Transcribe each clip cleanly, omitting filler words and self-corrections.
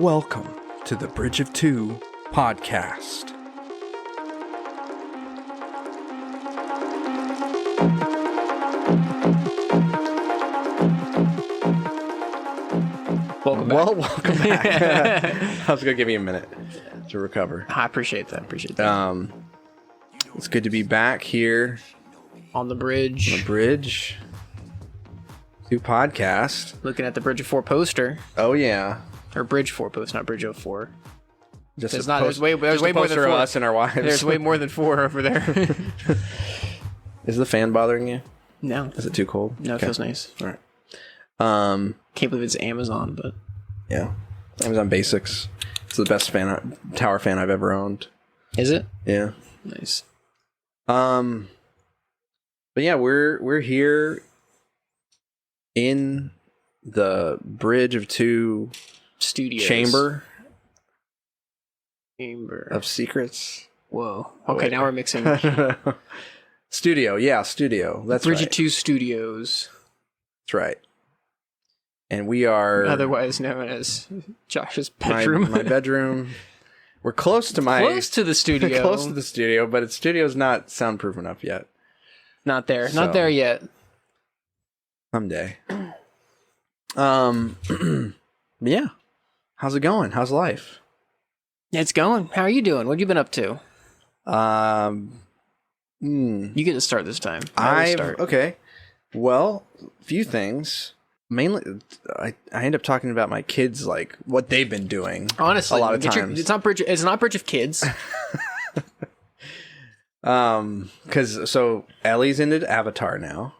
Welcome to the Bridge of Two podcast. Welcome back. Well, welcome back. I was going to give you a minute to recover. I appreciate that. It's good to be back here On the bridge. on the Bridge Two podcast. Looking at the Bridge of 4 poster. Oh, yeah. Or Bridge 4 post, not Bridge of 4. Just There's a not- post- there's way just a more than poster of 4. us and our wives. There's way more than 4 over there. Is the fan bothering you? No. Is it too cold? No, it feels nice. All right. Can't believe it's Amazon, but... Yeah. Amazon Basics. It's the best tower fan I've ever owned. Is it? Yeah. Nice. But yeah, we're here in the Bridge of Two Studios. chamber Chamber. of secrets. Whoa. Okay, Wait. now we're mixing. Studio. That's Bridge right. of 2 Studios. That's right. And we are Otherwise known as Josh's my bedroom. bedroom. We're close to Close to the studio. close to the studio, but the studio's not soundproof enough yet. Not there. So- Not there yet. Someday. Yeah. How's it going? How's life? It's going. How are you doing? What have you been up to? You get to start this time. I start. Okay. Well, a few things. Mainly, I end up talking about my kids, like what they've been doing. Honestly, a lot of times. It's not Bridge of Kids. Because so Ellie's into Avatar now.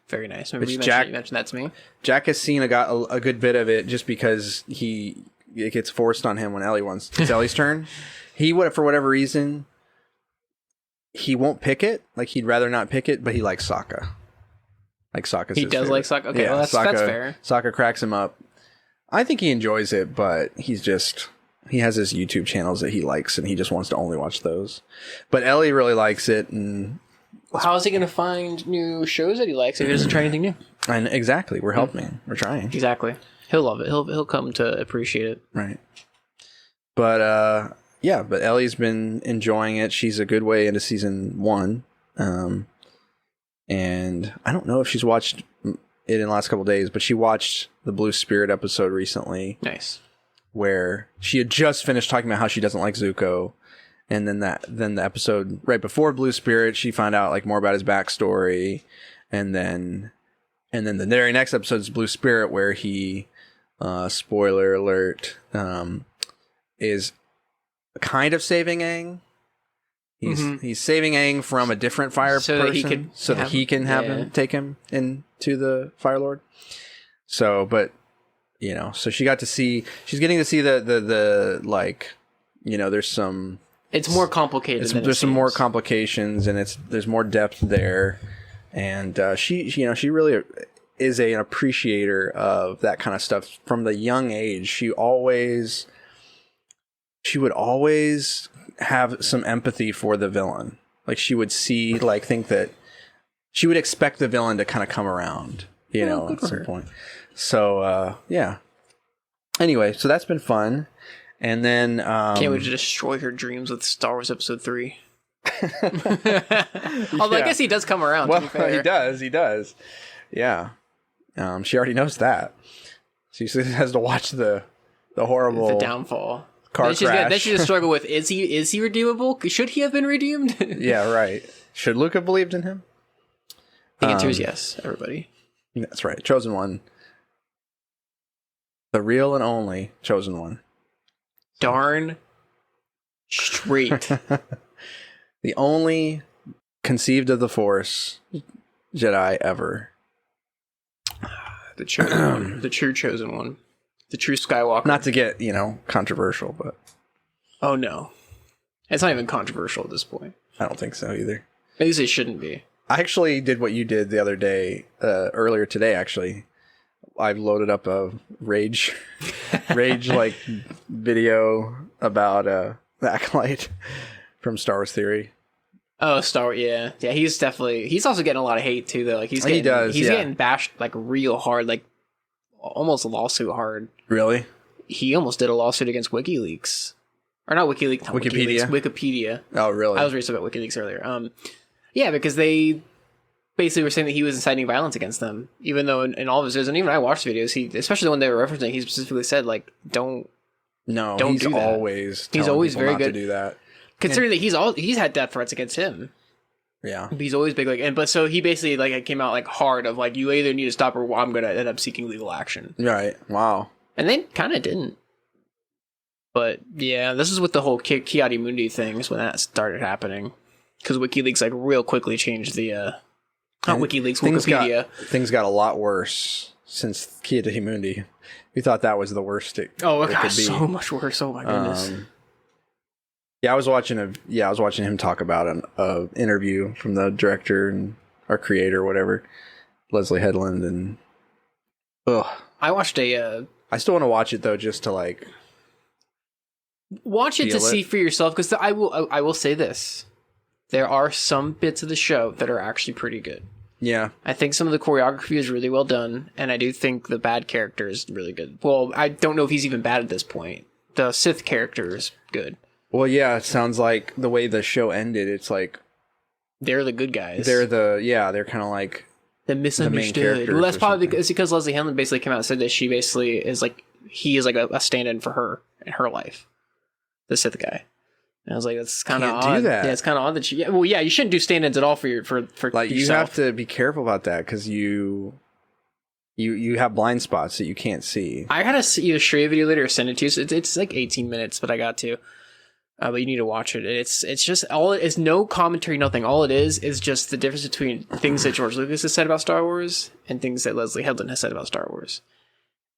Very nice. Remember Which you Jack- mentioned that to me. Jack has seen a good bit of it just because it gets forced on him when it's Ellie's turn. He would, for whatever reason, he won't pick it. Like he'd rather not pick it, but he likes Sokka. Like Sokka's He his does like favorite. Sokka. Okay, well, that's fair. Sokka cracks him up. I think he enjoys it, but he has his YouTube channels that he likes, and he just wants to only watch those. But Ellie really likes it, and How is he going to find new shows that he likes if he doesn't try anything new? exactly, we're helping, we're trying, Exactly. He'll love it. He'll come to appreciate it. right? But yeah, but Ellie's been enjoying it. She's a good way into season 1, and I don't know if she's watched it in the last couple of days, but she watched the Blue Spirit episode recently. Nice. Where she had just finished talking about how she doesn't like Zuko, and then the episode right before Blue Spirit, she found out like more about his backstory, and then the very next episode is Blue Spirit, where he, spoiler alert, is kind of saving Aang. He's saving Aang from a different fire So person, that he can have him take him into the Fire Lord. So, but. You know, so she's getting to see the like, you know, there's some... It's more complicated than there's some more complications, and there's more depth there. And she really is an appreciator of that kind of stuff from the young age. She would always have some empathy for the villain. Like she would think that she would expect the villain to kind of come around, you know, at some point. So, yeah. Anyway, so that's been fun. And then... Can't wait to destroy her dreams with Star Wars Episode 3. Although I guess he does come around, well, to be fair. he does. Yeah. She already knows that. She has to watch the horrible... The downfall. Car then crash. Then she's gonna struggle with, is he redeemable? Should he have been redeemed? Yeah, right. Should Luke have believed in him? The answer is yes, everybody. That's right. Chosen one. The real and only chosen one. Darn straight. The only conceived of the Force Jedi ever. The chosen one. The true chosen one. The true Skywalker. Not to get, controversial, but... Oh, no. It's not even controversial at this point. I don't think so either. At least it shouldn't be. I actually did what you did the other day, earlier today, actually. I loaded up a rage like video about the Acolyte from Star Wars Theory. Oh, Star Wars, yeah. Yeah, he's also getting a lot of hate too, though. Like he's getting bashed like real hard, like almost lawsuit hard. Really? he almost did a lawsuit against WikiLeaks. Or not WikiLeaks, not Wikipedia? Wikipedia. Oh, really? I was raised about WikiLeaks earlier. Yeah, because they basically were saying that he was inciting violence against them, even though in all of his videos, and even I watched the videos, especially the one they were referencing, he specifically said, like, don't he's do that. always very not good to do that. Considering that he's had death threats against him. Yeah. He's always big, but so he basically, like, came out, like, hard of, like, you either need to stop or I'm going to end up seeking legal action. Right. Wow. And they kind of didn't. But, yeah, this is with the whole Kiadi Mundi things when that started happening. Because WikiLeaks, like, real quickly changed the, not WikiLeaks, Wikipedia. Things got a lot worse since Kiadi Mundi. We thought that was the worst it could be. So much worse. Oh, my goodness. Yeah, I was watching him talk about an interview from the director and our creator, whatever, Leslie Headland, and I watched I still want to watch it though, just to like watch it to see for yourself. Because I will say this: there are some bits of the show that are actually pretty good. Yeah, I think some of the choreography is really well done, and I do think the bad character is really good. Well, I don't know if he's even bad at this point. The Sith character is good. Well, yeah, it sounds like the way the show ended, it's like they're the good guys. They're kind of like the misunderstood. Well, that's probably because Leslie Headland basically came out and said that she basically is like he is like a stand-in for her in her life, the Sith guy. And I was like, that's kind of odd. Do that. Yeah, it's kind of odd that you shouldn't do stand-ins at all for like yourself. You have to be careful about that because you have blind spots that you can't see. I gotta see you show you a video later or send it to you. So it's like 18 minutes, but I got to. But you need to watch it. It's just all it is, no commentary, nothing. All it is just the difference between things that George Lucas has said about Star Wars and things that Leslie Headland has said about Star Wars.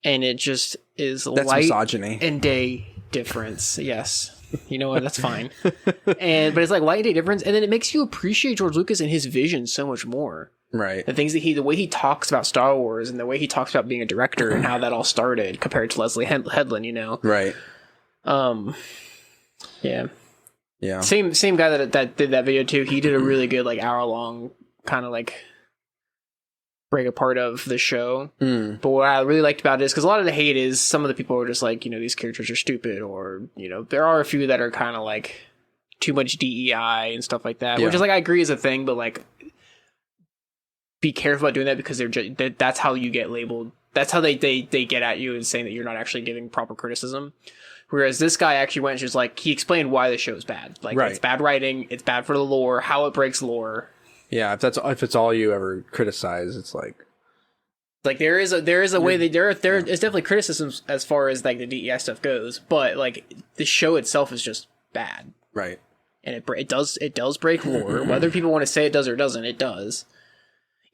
And it just is that's light misogyny and day difference. Yes. You know what? That's fine. But it's like light and day difference. And then it makes you appreciate George Lucas and his vision so much more. Right. The things that the way he talks about Star Wars and the way he talks about being a director and how that all started compared to Leslie Headland, you know? Right. Yeah. Yeah. Same guy that did that video too. He did a really good like hour-long kind of like break apart of the show. But what I really liked about it is because a lot of the hate is some of the people are just like, you know, these characters are stupid, or, you know, there are a few that are kind of like too much DEI and stuff like that, which is like, I agree is a thing, but like be careful about doing that because that's how you get labeled. That's how they get at you and saying that you're not actually giving proper criticism. Whereas this guy actually went and just like, he explained why the show is bad. Like, It's bad writing, it's bad for the lore, how it breaks lore. Yeah, if it's all you ever criticize, it's like there is a way that there is definitely criticisms as far as like the DEI stuff goes, but like the show itself is just bad. Right. And it does break lore. Whether people want to say it does or doesn't, it does.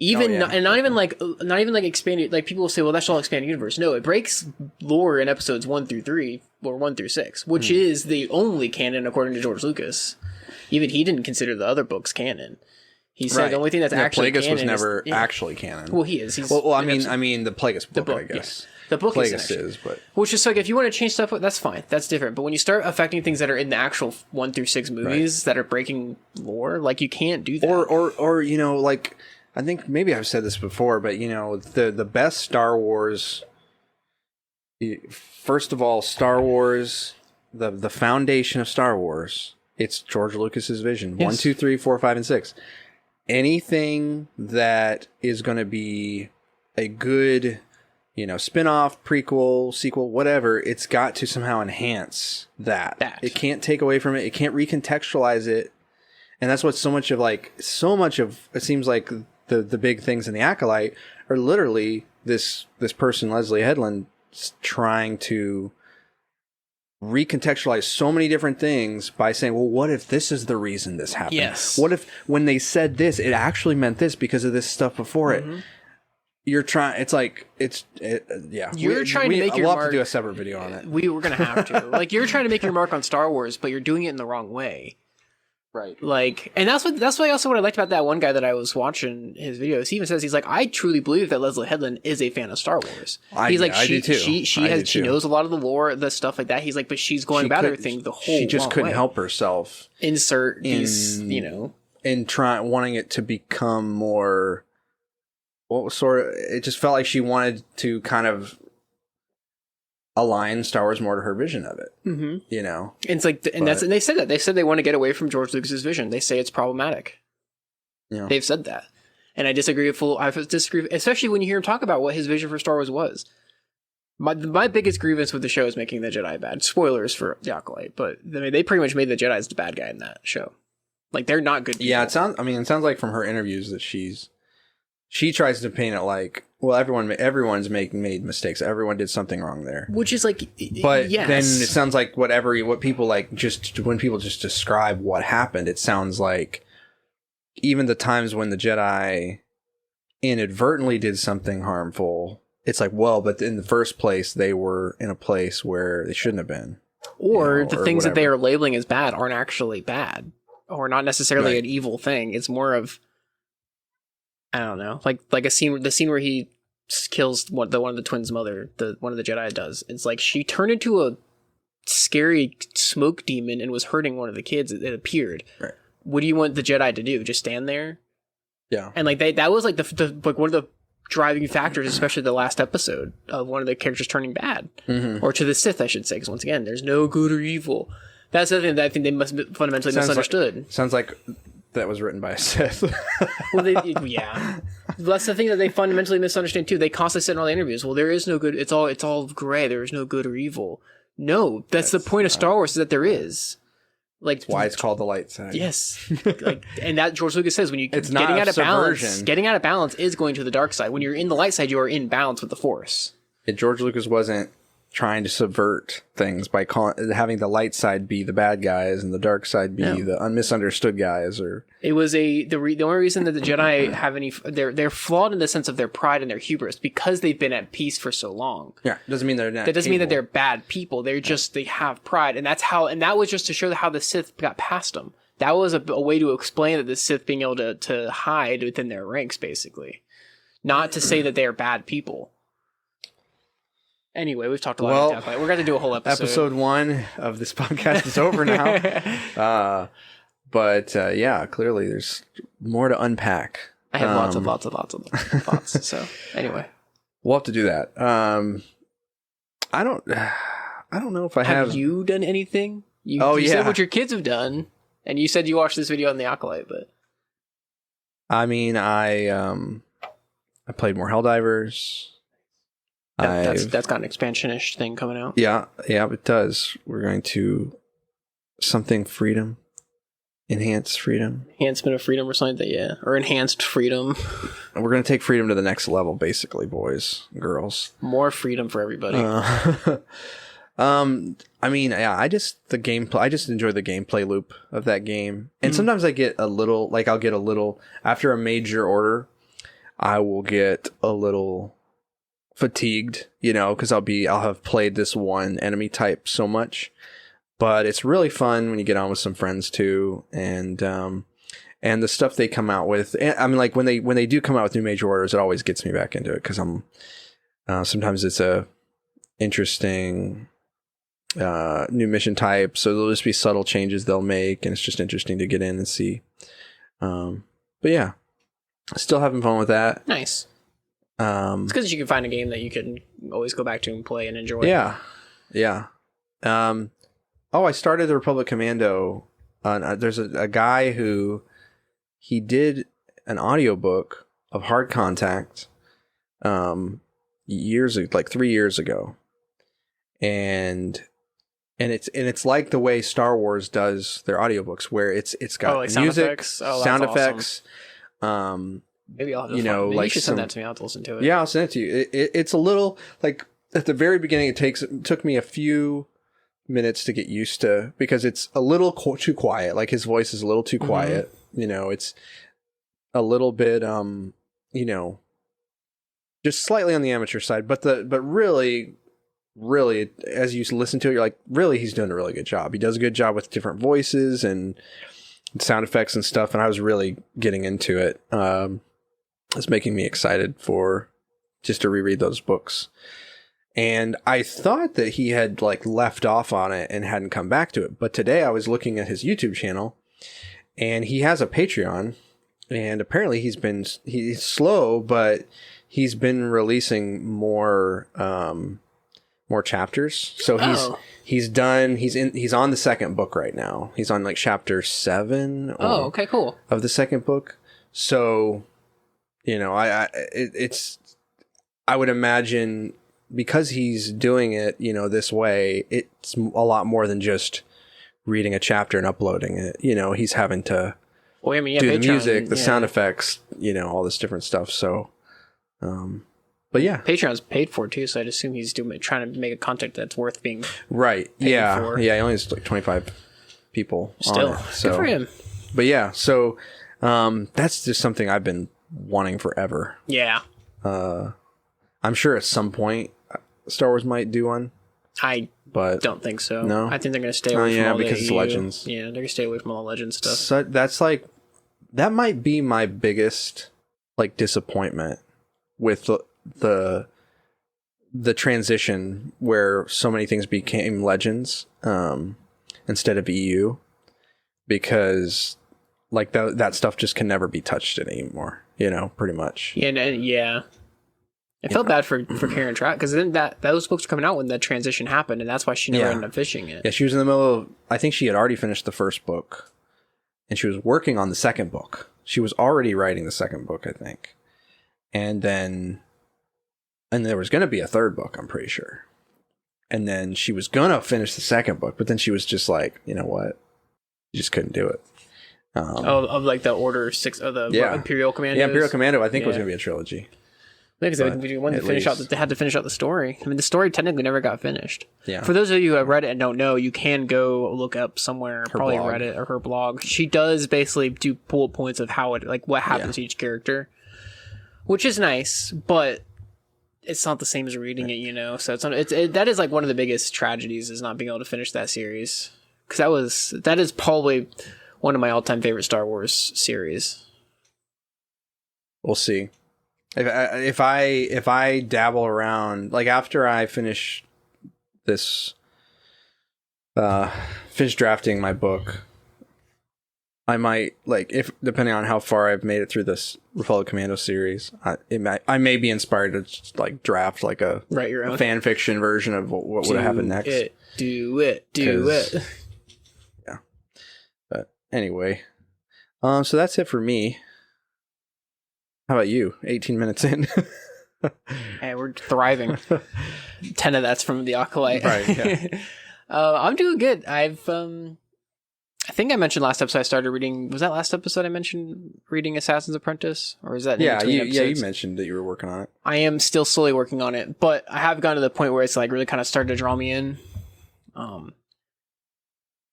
Not even like expanded, like people will say, well, that's all expanded universe. No, it breaks lore in episodes 1 through 3 or 1 through 6, which is the only canon according to George Lucas. Even he didn't consider the other books canon. He said the only thing that's actually Plagueis canon was never actually canon. Well, he is. I mean the Plagueis book, I guess. Yeah. The book Plagueis is, but which is like, if you want to change stuff, that's fine. That's different. But when you start affecting things that are in the actual 1 through 6 movies that are breaking lore, like, you can't do that. Or you know, like, I think maybe I've said this before, but you know, the best Star Wars. First of all, Star Wars, the foundation of Star Wars, it's George Lucas's vision. Yes. 1, 2, 3, 4, 5, and 6. Anything that is going to be a good, you know, spin-off, prequel, sequel, whatever, it's got to somehow enhance that. It can't take away from it. It can't recontextualize it. And that's what so much of it seems like the big things in the Acolyte are literally this person, Leslie Headland, trying to recontextualize so many different things by saying, well, what if this is the reason this happened? Yes. What if when they said this, it actually meant this because of this stuff before it? You're trying. It's like You're trying to make your mark. We'll have to do a separate video on it. We're gonna have to. Like, you're trying to make your mark on Star Wars, but you're doing it in the wrong way. Right. Like, and that's what I liked about that one guy that I was watching his videos. He even says, he's like, I truly believe that Leslie Headland is a fan of Star Wars. I do too. She knows a lot of the lore, the stuff like that. He's like, but she's going about everything the whole. She just couldn't help herself. Insert these, you know, in wanting it to become more. What was sort of? It just felt like she wanted to kind of align Star Wars more to her vision of it. Mm-hmm. You know, and it's like, and they said that they want to get away from George Lucas's vision. They say it's problematic. Yeah. They've said that, and I disagree. I disagree, especially when you hear him talk about what his vision for Star Wars was. My biggest grievance with the show is making the Jedi bad. Spoilers for the Acolyte, but I mean, they pretty much made the Jedi's the bad guy in that show. Like, they're not good people. Yeah, it sounds like from her interviews that she tries to paint it like, well, everyone's made mistakes. Everyone did something wrong there. Which is like, but yes. then it sounds like what people like, just when people just describe what happened, it sounds like even the times when the Jedi inadvertently did something harmful, it's like, well, but in the first place, they were in a place where they shouldn't have been. Or the things that they whatever. are labeling as bad aren't actually bad. Or not necessarily Right. an evil thing. It's more of, I don't know, like the scene where he kills one of the twins' mother, one of the Jedi does. It's like she turned into a scary smoke demon and was hurting one of the kids. It appeared. Right. What do you want the Jedi to do? Just stand there? Yeah. And like that was like the like one of the driving factors, especially the last episode, of one of the characters turning bad, or to the Sith, I should say, because once again, there's no good or evil. That's the thing that I think they must have fundamentally misunderstood. Sounds like that was written by a Sith. Well, yeah, that's the thing that they fundamentally misunderstand too. They constantly say in all the interviews, "Well, there is no good. It's all gray. There is no good or evil." No, that's the point of Star Wars, is that there is. Like, That's why it's called the light side. Yes, like, and that George Lucas says, when It's not getting out of balance, subversion. getting out of balance is going to the dark side. When you're in the light side, you are in balance with the Force. George Lucas wasn't trying to subvert things by having the light side be the bad guys and the dark side be the misunderstood guys. Or it was the only reason that the Jedi have any they're flawed in the sense of their pride and their hubris because they've been at peace for so long. Yeah, doesn't mean they're not. That doesn't mean that they're bad people. They're just, they have pride, and that was just to show how the Sith got past them. That was a way to explain that the Sith being able to hide within their ranks, basically, not to say that they are bad people. Anyway, we've talked a lot about that. We're going to do a whole episode. Episode 1 of this podcast is over now. But yeah, clearly there's more to unpack. I have lots of thoughts. So anyway, we'll have to do that. I don't know if I have. Have you done anything? You said what your kids have done, and you said you watched this video on the Acolyte, but I mean, I played more Helldivers. That's got an expansion-ish thing coming out. Yeah, it does. We're going to something freedom. Enhanced freedom. Enhancement of freedom or something, or enhanced freedom. We're going to take freedom to the next level, basically, boys, girls. More freedom for everybody. I mean, yeah, I just enjoy the gameplay loop of that game. And sometimes I get a little, after a major order, I will get a little fatigued, because I'll have played this one enemy type so much. But it's really fun when you get on with some friends too, and the stuff they come out with. I mean, like when they do come out with new major orders, it always gets me back into it because I'm sometimes it's a interesting new mission type, so there'll just be subtle changes they'll make, and it's just interesting to get in and see. But yeah, still having fun with that. Nice. It's because you can find a game that you can always go back to and play and enjoy. Yeah. I started the Republic Commando. There's a guy who he did an audiobook of Hard Contact 3 years ago, and it's like the way Star Wars does their audiobooks, where it's got music, sound effects. Maybe I'll have to maybe you should send that to me. I'll have to listen to it. Yeah, I'll send it to you. It's a little like at the very beginning. It took me a few minutes to get used to, because it's a little too quiet. Like his voice is a little too quiet. It's a little bit just slightly on the amateur side. But really, as you listen to it, you're like, really, he's doing a really good job. He does a good job with different voices and sound effects and stuff. And I was really getting into it. It's making me excited for just to reread those books. And I thought that he had left off on it and hadn't come back to it. But today I was looking at his YouTube channel, and he has a Patreon, and apparently he's slow, but he's been releasing more more chapters. So he's on the second book right now. He's on like chapter 7 okay, cool. of the second book. So, you know, I would imagine because he's doing it, you know, this way, it's a lot more than just reading a chapter and uploading it. You know, he's having to do the music, the sound effects, you know, all this different stuff. So, but yeah, Patreon's paid for too, so I'd assume he's trying to make a content that's worth being right. Paid Yeah, for. yeah. He only has like 25 people Still, on it, so. Good for him. But yeah, so that's just something I've been wanting forever. Yeah, I'm sure at some point Star Wars might do one. But don't think so. No? I think they're going to stay away from all because the it's EU. Legends. Yeah, they're going to stay away from all the Legends stuff. So that's like, that might be my biggest like disappointment with the transition where so many things became Legends instead of EU, because like that stuff just can never be touched anymore, you know, pretty much. Yeah, yeah. It felt bad for Karen Trout, because then those books were coming out when the transition happened, and that's why she never ended up finishing it. Yeah, she was in the middle of, I think she had already finished the first book, and she was working on the second book. She was already writing the second book, I think. And there was going to be a third book, I'm pretty sure. And then she was going to finish the second book, but then she was just like, you know what? She just couldn't do it. Of like the Order 6 of the Imperial Commandos. Yeah, Imperial Commando, I think was going to be a trilogy. Because they wanted to finish out. They had to finish out the story. I mean, the story technically never got finished. Yeah. For those of you who have read it and don't know, you can go look up somewhere, probably blog. Reddit or her blog. She does basically do bullet points of how it, like, what happens to each character, which is nice, but it's not the same as reading it, you know. So that is like one of the biggest tragedies, is not being able to finish that series, because that is probably one of my all-time favorite Star Wars series. We'll see. If I dabble around, like after I finish this, finish drafting my book, I might, like, if depending on how far I've made it through this Republic Commando series, I may be inspired to just, like, draft like write your own fan fiction version of what would have happened next. Do it. Yeah. But anyway, so that's it for me. How about you? 18 minutes in. Hey, we're thriving. 10 of that's from the Acolyte. Right, yeah. I'm doing good. I think I mentioned last episode I started reading. Was that last episode I mentioned reading Assassin's Apprentice? Or is that you mentioned that you were working on it. I am still slowly working on it, but I have gotten to the point where it's like really kind of started to draw me in.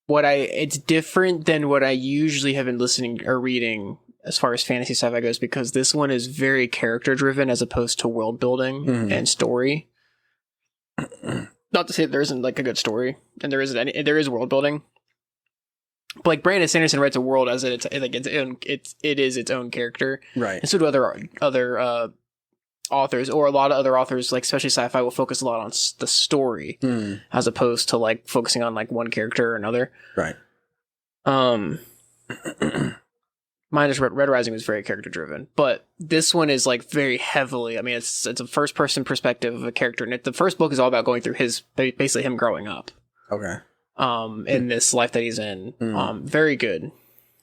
It's different than what I usually have been listening or reading as far as fantasy sci-fi goes, because this one is very character driven as opposed to world building and story. Not to say that there isn't like a good story, and there is world building. But like Brandon Sanderson writes a world as it is its own character, right? And so do other authors, or a lot of other authors, like especially sci-fi, will focus a lot on the story as opposed to like focusing on like one character or another, right? Mine is Red Rising was very character driven, but this one is like very heavily. I mean, it's a first person perspective of a character, and the first book is all about going through basically him growing up. Okay. In this life that he's in. Very good.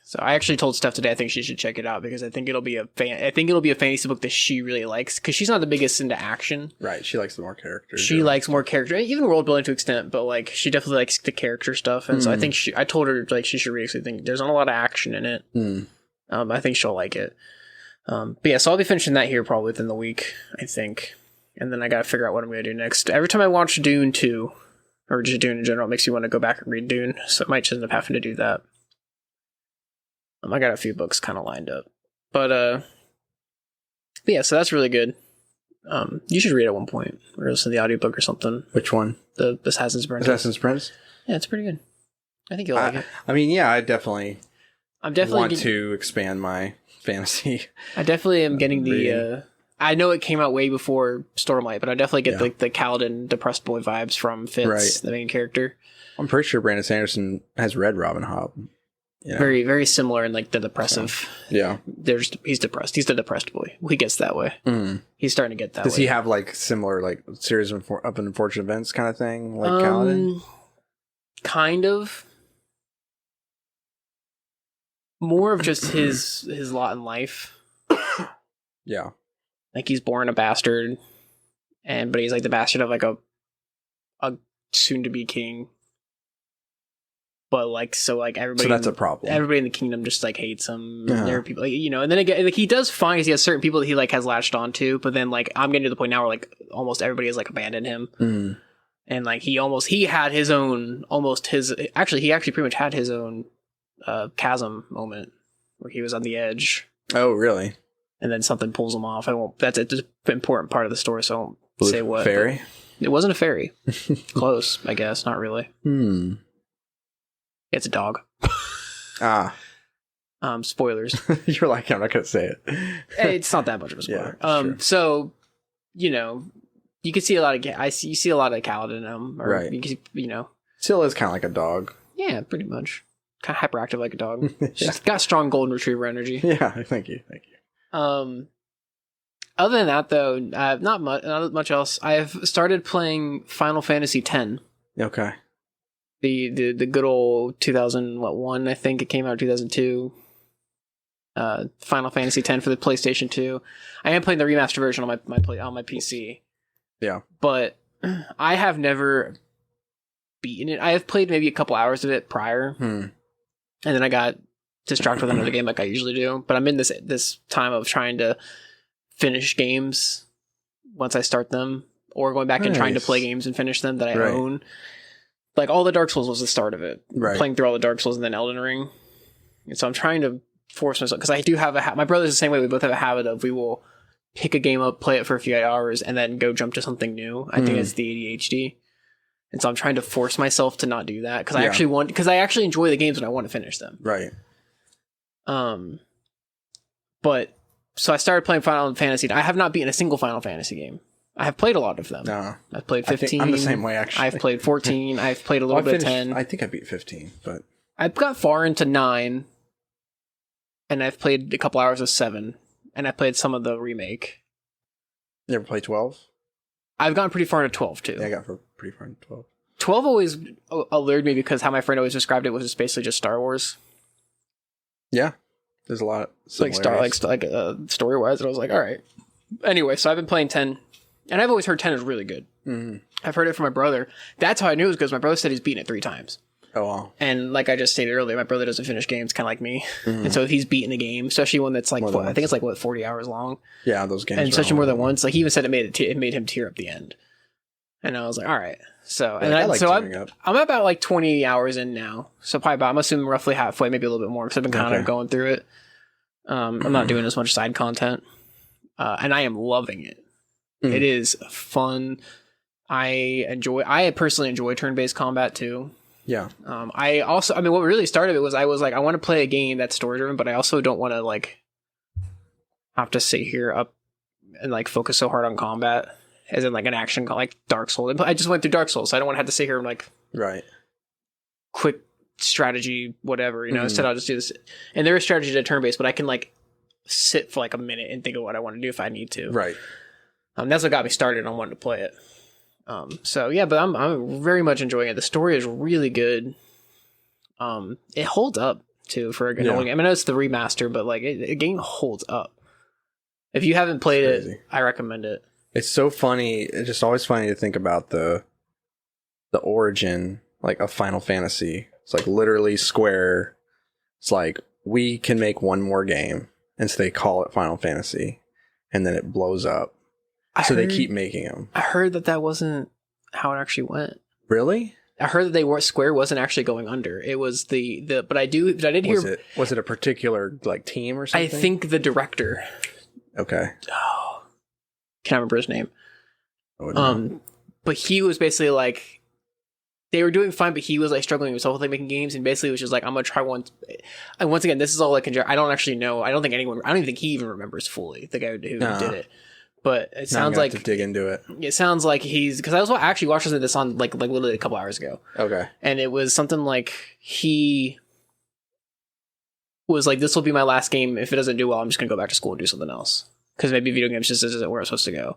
So I actually told Steph today I think she should check it out, because I think it'll be a fantasy book that she really likes, because she's not the biggest into action. Right. She likes the more characters. She likes more character, even world building to an extent, but like she definitely likes the character stuff, and so I think I told her like she should read it, 'cause I think there's not a lot of action in it. I think she'll like it. But yeah, so I'll be finishing that here probably within the week, I think. And then I gotta figure out what I'm gonna do next. Every time I watch Dune 2, or just Dune in general, it makes me want to go back and read Dune, so I might just end up having to do that. I got a few books kind of lined up. But yeah, so that's really good. You should read it at one point, or listen to the audiobook or something. Which one? The Assassin's Apprentice. Assassin's Prince? Yeah, it's pretty good. I think you'll like it. I mean, yeah, I'm definitely want to expand my fantasy. I definitely am getting the... I know it came out way before Stormlight, but I definitely get the Kaladin depressed boy vibes from Fitz, the main character. I'm pretty sure Brandon Sanderson has read Robin Hobb. Very, very similar in like the depressive. Yeah. He's depressed. He's the depressed boy. He gets that way. He's starting to get that way. Does he have like similar like series of unfortunate events kind of thing like Kaladin? Kind of. More of just his lot in life. Yeah. Like he's born a bastard, but he's like the bastard of like a soon to be king. But like everybody, so that's a problem. Everybody in the kingdom just like hates him. And there are people, like, and then again, like he does fine because he has certain people that he like has latched onto. But then like I'm getting to the point now where like almost everybody has like abandoned him, and like he had his own he actually pretty much had his own chasm moment where he was on the edge. Oh, really? And then something pulls him off. I won't. That's an important part of the story, so I won't say what. Fairy? It wasn't a fairy. Close, I guess. Not really. It's a dog. Spoilers. You're like, I'm not gonna say it. It's not that much of a spoiler. Yeah, so you can see a lot of you see a lot of Kaladin in him, right? Still is kind of like a dog. Yeah, pretty much. Kind of hyperactive like a dog. She's got strong golden retriever energy. Yeah, thank you. Other than that, though, not much else. I've started playing Final Fantasy X. Okay. The good old 2001, I think it came out in 2002. Final Fantasy X for the PlayStation 2. I am playing the remastered version on my PC. Yeah. But I have never beaten it. I have played maybe a couple hours of it prior. And then I got distracted with another game like I usually do. But I'm in this time of trying to finish games once I start them, or going back and trying to play games and finish them that I own. Like all the Dark Souls was the start of it. Right. Playing through all the Dark Souls and then Elden Ring. And so I'm trying to force myself, because I do have my brother's the same way. We both have a habit of we will pick a game up, play it for a few hours, and then go jump to something new. I think it's the ADHD. And so I'm trying to force myself to not do that, because I actually enjoy the games when I want to finish them. Right. But so I started playing Final Fantasy. I have not beaten a single Final Fantasy game. I have played a lot of them. No. I've played 15. I'm the same way, actually. I've played 14. I've played a little bit of 10. I think I beat 15, but I've got far into 9, and I've played a couple hours of 7, and I played some of the remake. You ever play 12? I've gotten pretty far into 12 too. Yeah, I got pretty far into 12. 12 always allured me because how my friend always described it was just basically just Star Wars. Yeah, there's a lot like story wise, and I was like, all right. Anyway, so I've been playing 10, and I've always heard 10 is really good. I've heard it from my brother. That's how I knew it was because my brother said he's beaten it 3 times. Oh wow! And like I just stated earlier, my brother doesn't finish games, kind of like me. And so if he's beaten a game, especially one that's like I think it's like 40 hours long. Yeah, those games. And especially more than once, like he even said it made him tear up the end. And I was like, all right. So I'm about like 20 hours in now. So probably I'm assuming roughly halfway, maybe a little bit more, because I've been kind of going through it. I'm not doing as much side content, and I am loving it. It is fun. I personally enjoy turn-based combat too. Yeah. What really started it was I was like, I want to play a game that's story driven, but I also don't want to like have to sit here up and like focus so hard on combat, as in like an action like Dark Souls. I just went through Dark Souls, so I don't want to have to sit here and like quick strategy whatever, Instead I'll just do this. And there is strategy to turn based, but I can like sit for like a minute and think of what I want to do if I need to. Right. That's what got me started on wanting to play it. So yeah, but I'm very much enjoying it. The story is really good. It holds up too for a good old game. I know it's the remaster, but like the game holds up. If you haven't played it, I recommend it. It's so funny. It's just always funny to think about the origin like of Final Fantasy. It's like literally Square. It's like, we can make one more game, and so they call it Final Fantasy, and then it blows up. They keep making them. I heard that wasn't how it actually went. Really? I heard that Square wasn't actually going under. It was but I did hear. Was it a particular like team or something? I think the director. Okay. Oh, can't remember his name. But he was basically like, they were doing fine, but he was like struggling himself with like making games, and basically was just like, I'm gonna try one. And once again, this is all like I don't actually know. I don't even think he even remembers fully the guy who did it. But it sounds like to dig into it. It sounds like because I was actually watching this on like literally a couple hours ago. Okay. And it was something like he was like, this will be my last game. If it doesn't do well, I'm just gonna go back to school and do something else, because maybe video games just isn't where it's supposed to go.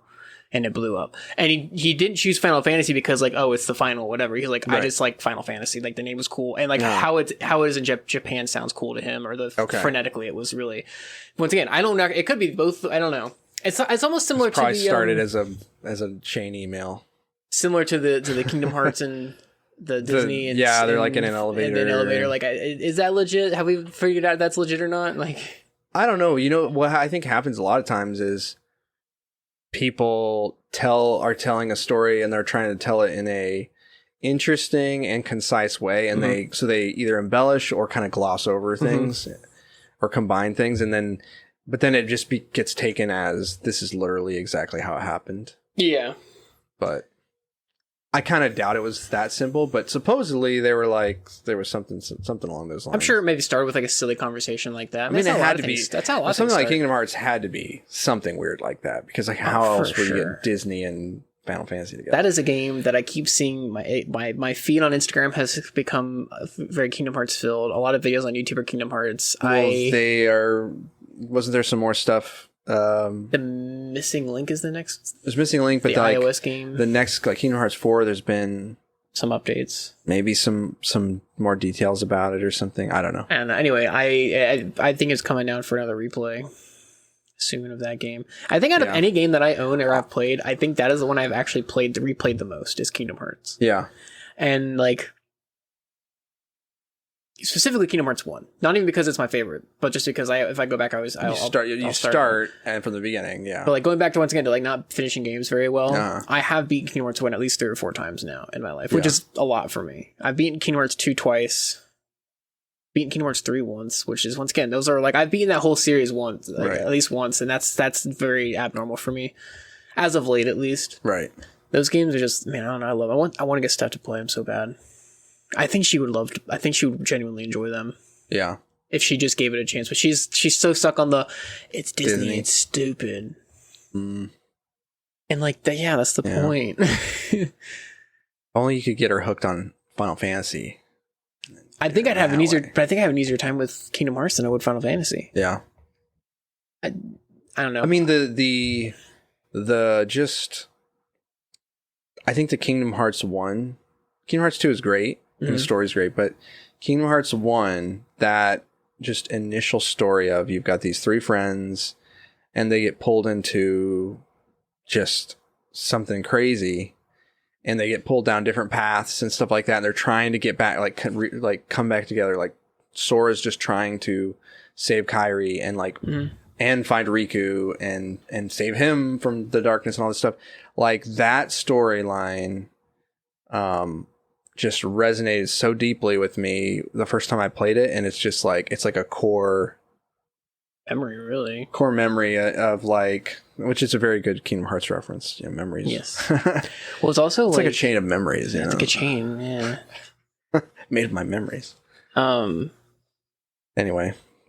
And it blew up. And he didn't choose Final Fantasy because like, oh, it's the final whatever. He's like, I just like Final Fantasy. Like the name was cool, and like how it is in Japan sounds cool to him, or frenetically it was really. Once again, I don't know. It could be both. I don't know. It's almost similar to the started as a chain email, similar to the Kingdom Hearts and the Disney. And, they're like in an elevator. And an elevator. Like, is that legit? Have we figured out if that's legit or not? Like, I don't know. You know what I think happens a lot of times is people are telling a story and they're trying to tell it in a interesting and concise way, and they either embellish or kind of gloss over things or combine things, but then it just gets taken as this is literally exactly how it happened. Yeah, but I kind of doubt it was that simple, but supposedly there was something along those lines. I'm sure it maybe started with like a silly conversation like that. I mean, it had to be. That's how a lot of something like start. Kingdom Hearts had to be something weird like that, because like how else would you get Disney and Final Fantasy together? That is a game that I keep seeing. My feed on Instagram has become very Kingdom Hearts filled. A lot of videos on YouTube are Kingdom Hearts. They are. Wasn't there some more stuff? The Missing Link is the next. There's Missing Link, but the iOS game. The next, like Kingdom Hearts 4, there's been some updates, maybe some more details about it or something. I don't know. And anyway, I think it's coming down for another replay soon of that game. I think out of any game that I own or I've played, I think that is the one I've actually replayed the most is Kingdom Hearts. Yeah, and like. Specifically Kingdom Hearts 1. Not even because it's my favorite, but just because if I go back, I'll start and from the beginning, yeah. But like going back to once again to like not finishing games very well, I have beaten Kingdom Hearts 1 at least 3 or 4 times now in my life, which is a lot for me. I've beaten Kingdom Hearts 2 twice, beaten Kingdom Hearts 3 once, which is once again, those are like, I've beaten that whole series once, at least once, and that's very abnormal for me, as of late at least. Right. Those games are just, man, I don't know, I want to get Steph to play them so bad. I think she would genuinely enjoy them. Yeah. If she just gave it a chance. But she's so stuck on it's Disney. It's stupid. And like, that's the point. Only you could get her hooked on Final Fantasy. I think I have an easier time with Kingdom Hearts than I would Final Fantasy. Yeah. I don't know. I mean, I think the Kingdom Hearts 2 is great. And the story's great, but Kingdom Hearts 1, that just initial story of you've got these 3 friends and they get pulled into just something crazy and they get pulled down different paths and stuff like that, and they're trying to get back, like come back together. Like Sora's just trying to save Kairi and like and find Riku and save him from the darkness and all this stuff. Like that storyline just resonated so deeply with me the first time I played it, and it's like a core memory of like, which is a very good Kingdom Hearts reference. Memories. Yes. Well, it's also like a chain of memories. It's like a chain, yeah. Made of my memories. Anyway,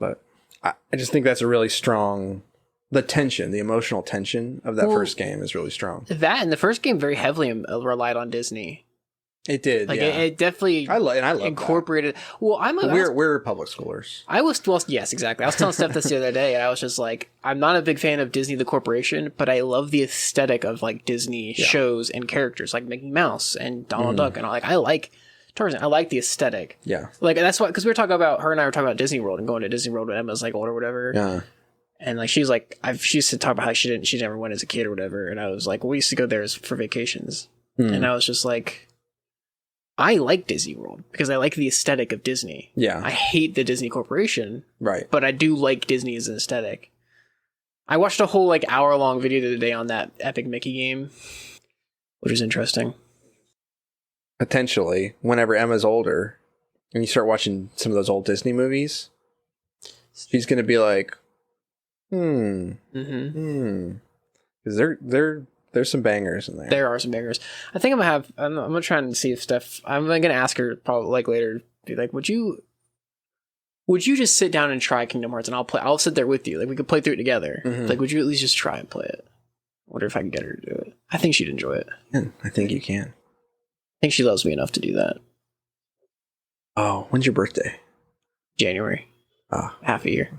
but I just think that's a really strong. The emotional tension of that first game is really strong. That and the first game very heavily relied on Disney. It did, like yeah. It definitely. I love incorporated. That. Well, we're public schoolers. Yes, exactly. I was telling Steph this the other day, and I was just like, I'm not a big fan of Disney the corporation, but I love the aesthetic of like Disney shows and characters, like Mickey Mouse and Donald Duck, and I like Tarzan. I like the aesthetic. Yeah, like that's why, because we were talking about, her and I were talking about Disney World and going to Disney World when Emma's like old or whatever. Yeah. And like she used to talk about how she never went as a kid or whatever, and I was like, well, we used to go there for vacations, and I was just like. I like Disney World because I like the aesthetic of Disney. Yeah. I hate the Disney Corporation. Right. But I do like Disney as an aesthetic. I watched a whole like hour-long video the other day on that Epic Mickey game, which was interesting. Potentially, whenever Emma's older and you start watching some of those old Disney movies, she's going to be like, Because there's some bangers in there. There are some bangers. I think I'm gonna try and see if Steph. I'm gonna ask her probably like later. Be like, would you just sit down and try Kingdom Hearts and I'll sit there with you. Like we could play through it together. Like, would you at least just try and play it? I wonder if I can get her to do it. I think she'd enjoy it. Yeah, I think you can. I think she loves me enough to do that. Oh, when's your birthday? January. half a year.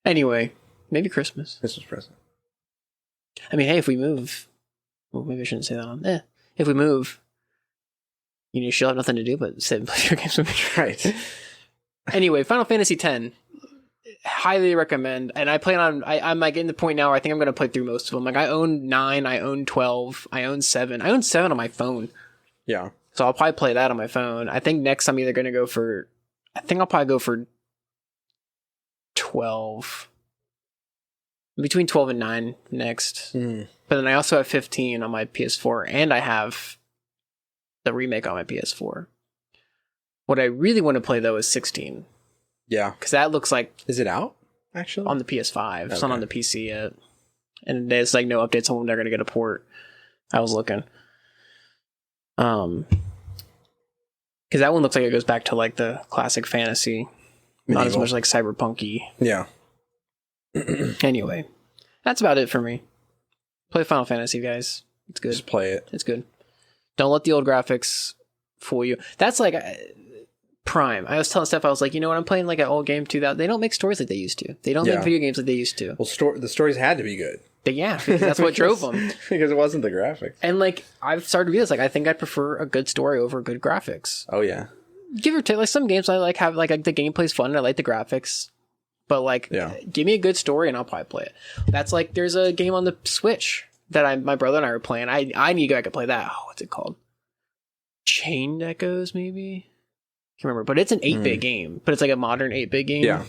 Anyway, maybe Christmas. Christmas present. I mean, hey, if we move, well, maybe I shouldn't say that on. If we move, she'll have nothing to do but sit and play your games with me. Right. Anyway, Final Fantasy X, highly recommend. And I plan on. I'm like in the point now where I think I'm going to play through most of them. Like I own 9, I own 12, I own 7. I own 7 on my phone. Yeah. So I'll probably play that on my phone. I think next I'm either going to go for. I think I'll probably go for 12. Between 12 and 9 next. But then I also have 15 on my PS4, and I have the remake on my PS4. What I really want to play, though, is 16. Yeah. Because that looks like... Is it out, actually? On the PS5. Okay. It's not on the PC yet. And there's like no updates on when they're going to get a port. I was looking. Because that one looks like it goes back to like the classic fantasy. Medieval. Not as much like cyberpunk-y. Yeah. Anyway, that's about it for me. Play Final Fantasy, guys. It's good. Just play it. It's good. Don't let the old graphics fool you. That's like Prime. I was telling Steph, I was like, when I'm playing like an old game too, that they don't make stories like they used to. They don't make video games like they used to. Well, the stories had to be good. But yeah, because that's what drove them. Because it wasn't the graphics. And like, I've started to realize, like, I think I'd prefer a good story over good graphics. Oh yeah. Give or take, like some games I like have like the gameplay's fun and I like the graphics. But like, give me a good story and I'll probably play it. That's like, there's a game on the Switch that my brother and I were playing. I need to go back and play that. Oh, what's it called? Chained Echoes, maybe? Can't remember. But it's an 8-bit game. But it's like a modern 8-bit game. Yeah.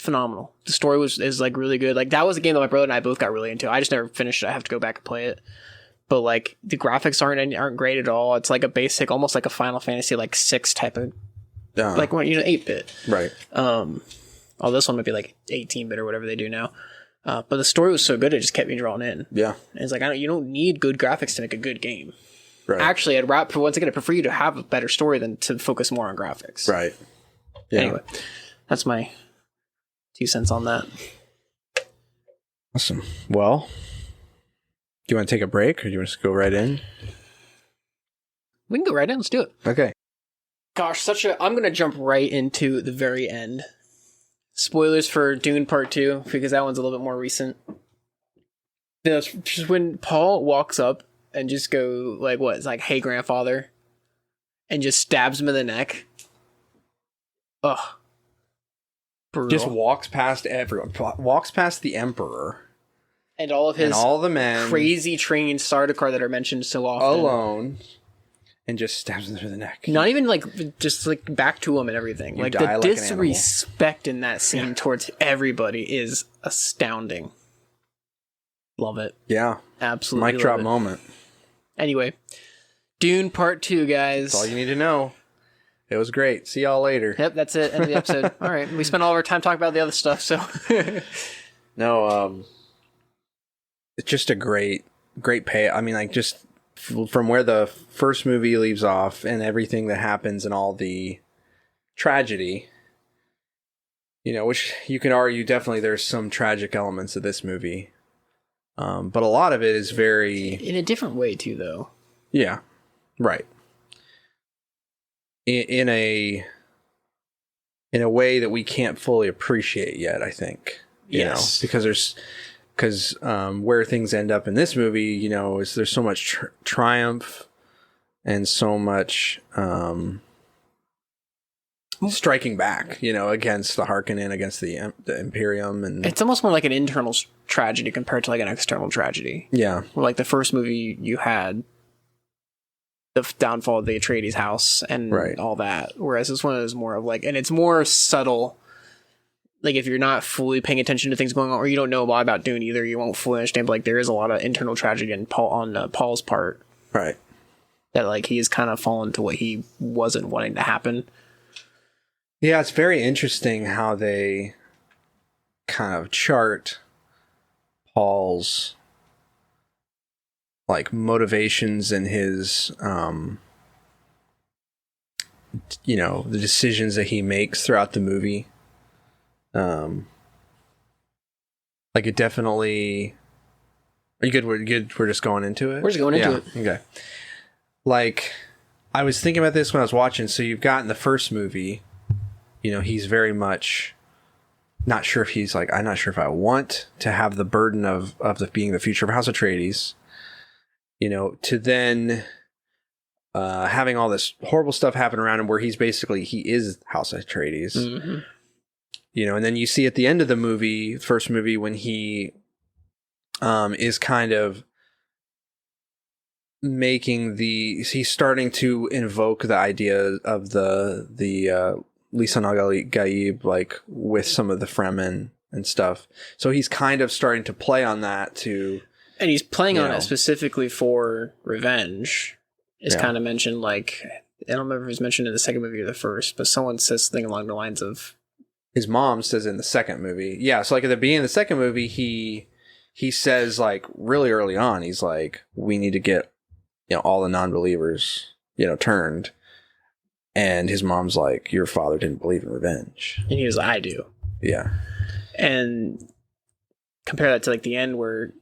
Phenomenal. The story is like really good. Like that was a game that my brother and I both got really into. I just never finished it. I have to go back and play it. But like the graphics aren't great at all. It's like a basic, almost like a Final Fantasy like 6 type of like 8-bit. Right. Oh, this one might be like 18-bit or whatever they do now. But the story was so good it just kept me drawn in. Yeah. And it's like you don't need good graphics to make a good game. Right. Actually, I'd prefer you to have a better story than to focus more on graphics. Right. Yeah. Anyway, that's my 2 cents on that. Awesome. Well, do you want to take a break or do you want to just go right in? We can go right in. Let's do it. Okay. Gosh, I'm going to jump right into the very end. Spoilers for Dune Part 2, because that one's a little bit more recent. Just when Paul walks up and just go, like, what? It's like, hey, grandfather. And just stabs him in the neck. Ugh. Brutal. Just walks past everyone. Walks past the Emperor. And all of his... And all the men. Crazy trained Sardaukar that are mentioned so often. Alone. And just stabs him through the neck. Not even like just like back to him and everything. Like the disrespect in that scene towards everybody is astounding. Love it. Yeah. Absolutely. Mic drop moment. Anyway, Dune Part 2, guys. That's all you need to know. It was great. See y'all later. Yep, that's it. End of the episode. All right. We spent all of our time talking about the other stuff, so. No, it's just a great pay. I mean, like, just from where the first movie leaves off and everything that happens and all the tragedy, which you can argue definitely there's some tragic elements of this movie. But a lot of it is very... In a different way, too, though. Yeah. Right. In a way that we can't fully appreciate yet, I think. Yes. Because where things end up in this movie, is there's so much triumph and so much striking back, against the Harkonnen, against the Imperium, and it's almost more like an internal tragedy compared to like an external tragedy. Yeah, where, like the first movie, you had the downfall of the Atreides house and all that, whereas this one is more of like, and it's more subtle. Like, if you're not fully paying attention to things going on, or you don't know a lot about Dune either, you won't fully understand, but, like, there is a lot of internal tragedy on Paul's part. Right. That, like, he's kind of fallen to what he wasn't wanting to happen. Yeah, it's very interesting how they kind of chart Paul's, like, motivations and his, the decisions that he makes throughout the movie. Like it definitely... Are you good? We're good. We're just going into it? We're just going into it. Okay. Like, I was thinking about this when I was watching. So you've got in the first movie, he's very much not sure if he's like, I'm not sure if I want to have the burden of being the future of House Atreides, to then having all this horrible stuff happen around him where he is House Atreides. Mm-hmm. And then you see at the end of the movie, first movie, when he is kind of he's starting to invoke the idea of the Lisan al-Gaib, like with some of the Fremen and stuff. So he's kind of starting to play on that too. And he's playing on it specifically for revenge. It's kind of mentioned, like, I don't remember if it was mentioned in the second movie or the first, but someone says something along the lines of... His mom says in the second movie. Yeah, so like at the beginning of the second movie, he says, like, really early on, he's like, we need to get, all the non-believers, turned. And his mom's like, your father didn't believe in revenge. And he was like, I do. Yeah. And compare that to, like, the end where...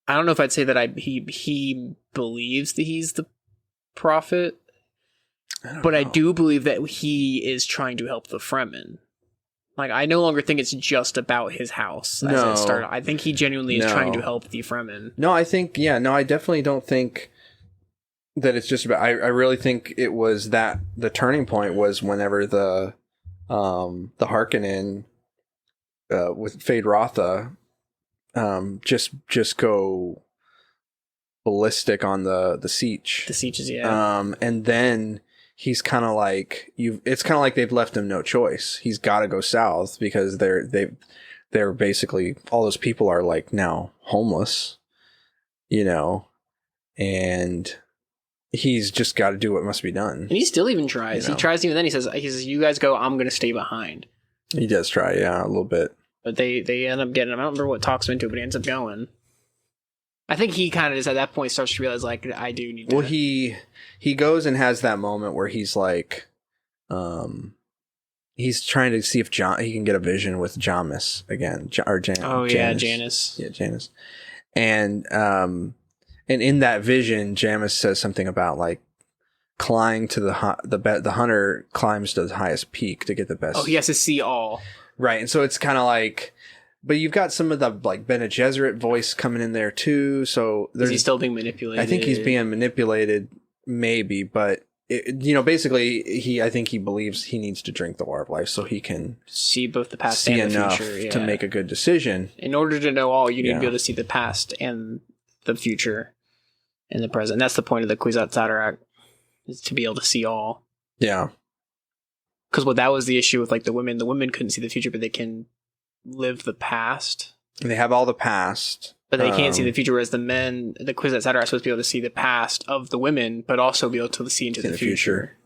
I don't know if I'd say that he believes that he's the prophet, but I do believe that he is trying to help the Fremen. Like, I no longer think it's just about his house as it started. I think he genuinely is trying to help the Fremen. No, I definitely don't think that it's just about... I really think it was that the turning point was whenever the Harkonnen with Feyd-Rautha just go ballistic on the siege. The sieges, yeah. And then he's kind of like it's kind of like they've left him no choice. He's got to go south because they're basically, all those people are like now homeless, and he's just got to do what must be done. And he still even tries. He tries even then. He says, you guys go, I'm going to stay behind. He does try, yeah, a little bit. But they end up getting him. I don't remember what talks him into it, but he ends up going. I think he kind of just at that point starts to realize, like, I do need to... Well, he goes and has that moment where he's like, he's trying to see if he can get a vision with Jamis again. Janis. Yeah, Janis. And in that vision, Jamis says something about, like, climbing to the hunter climbs to the highest peak to get the best. Oh, he has to see all. Right, and so it's kind of like, but you've got some of the, like, Bene Gesserit voice coming in there too. So is he still being manipulated? I think he's being manipulated, maybe, but basically, I think he believes he needs to drink the water of life so he can see both the past and the future to make a good decision. In order to know all, you need to be able to see the past and the future and the present. And that's the point of the Kwisatz Haderach, is to be able to see all. Yeah. Because that was the issue with, like, the women. The women couldn't see the future, but they can live the past. They have all the past. But they can't see the future, whereas the men, the Kwisatz Haderach, are supposed to be able to see the past of the women, but also be able to see into the future.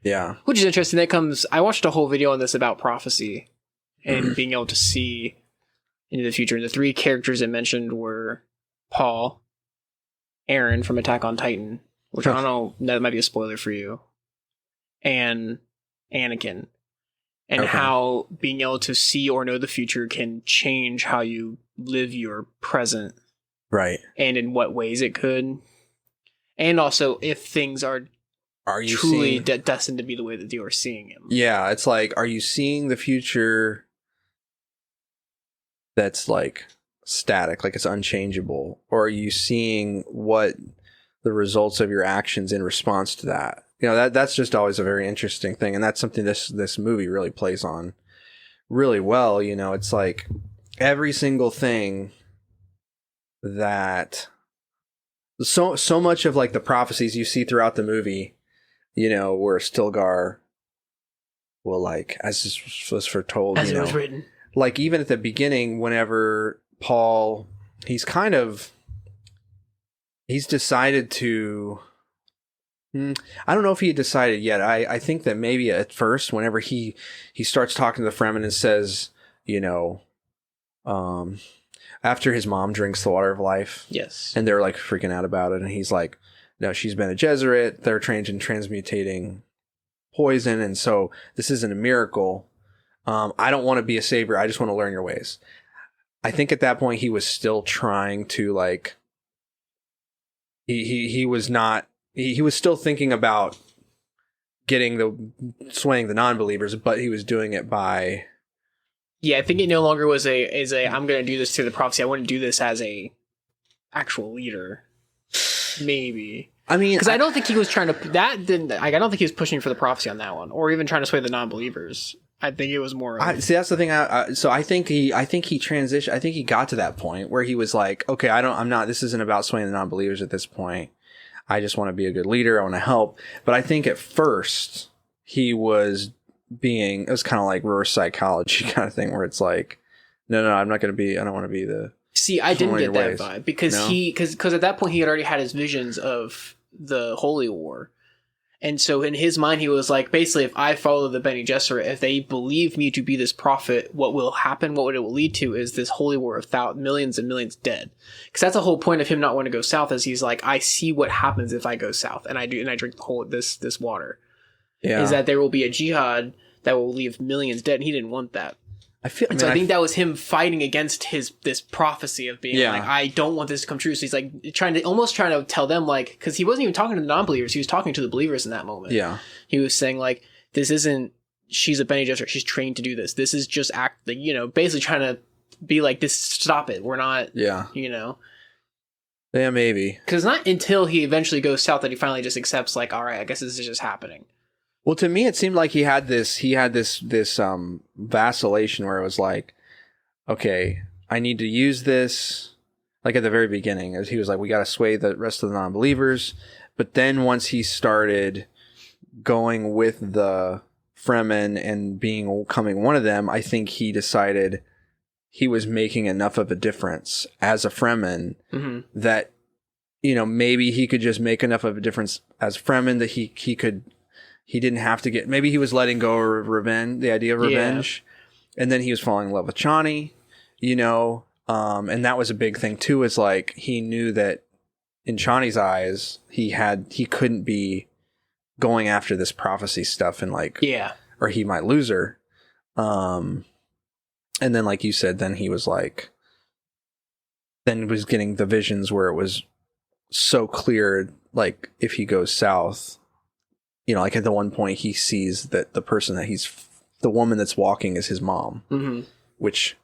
Yeah. Which is interesting. I watched a whole video on this about prophecy and being able to see into the future. And the three characters it mentioned were Paul, Aaron from Attack on Titan, which I don't know, that might be a spoiler for you, and Anakin, and how being able to see or know the future can change how you live your present. Right. And in what ways it could. And also if things are you truly destined to be the way that you are seeing them. Yeah, it's like, are you seeing the future that's, like, static, like it's unchangeable? Or are you seeing what the results of your actions in response to that? That's just always a very interesting thing, and that's something this movie really plays on really well. It's like every single thing that so much of, like, the prophecies you see throughout the movie, where Stilgar will, like, as this was foretold, as it was written, like, even at the beginning, whenever Paul, he's decided to. I don't know if he had decided yet. I think that maybe at first, whenever he starts talking to the Fremen and says, after his mom drinks the water of life, yes, and they're, like, freaking out about it, and he's like, no, she's been a Gesserit. They're trained in transmutating poison, and so this isn't a miracle. I don't want to be a savior. I just want to learn your ways. I think at that point he was still trying to, like, he was not. He was still thinking about swaying the non-believers, but he was doing it by. Yeah, I think it no longer was I'm going to do this through the prophecy. I want to do this as a actual leader. Maybe. I mean, because I don't think he was trying to I don't think he was pushing for the prophecy on that one, or even trying to sway the non-believers. I think it was more. See, that's the thing. So I think he transitioned. I think he got to that point where he was like, okay, this isn't about swaying the non-believers at this point. I just want to be a good leader. I want to help. But I think at first it was kind of like reverse psychology kind of thing where it's like, no, I don't want to be the. See, I didn't get that vibe because because at that point he had already had his visions of the Holy War. And so in his mind, he was like, basically, if I follow the Bene Gesserit, if they believe me to be this prophet, what will happen, what it will lead to is this holy war of millions and millions dead. Because that's the whole point of him not wanting to go south, is he's like, I see what happens if I go south and I drink the whole this water. Yeah. Is that there will be a jihad that will leave millions dead, and he didn't want that. I think that was him fighting against this prophecy of being like, I don't want this to come true. So he's like trying to tell them, like, because he wasn't even talking to the non-believers, he was talking to the believers in that moment. Yeah, he was saying like, she's a Bene Gesserit, she's trained to do this. This is just basically trying to be like, this, stop it. We're not. Yeah, Yeah, maybe because not until he eventually goes south that he finally just accepts like, all right, I guess this is just happening. Well, to me, it seemed like he had this vacillation where it was like, okay, I need to use this, like at the very beginning, as he was like, we got to sway the rest of the non-believers. But then once he started going with the Fremen and becoming one of them, I think he decided he was making enough of a difference as a Fremen that, maybe he could just make enough of a difference as Fremen that he didn't have to get. Maybe he was letting go of revenge, the idea of revenge, and then he was falling in love with Chani, and that was a big thing too. Is like he knew that in Chani's eyes, he couldn't be going after this prophecy stuff and or he might lose her. And then, like you said, then he was like, was getting the visions where it was so clear, like if he goes south. Like at the one point he sees that the woman that's walking is his mom, which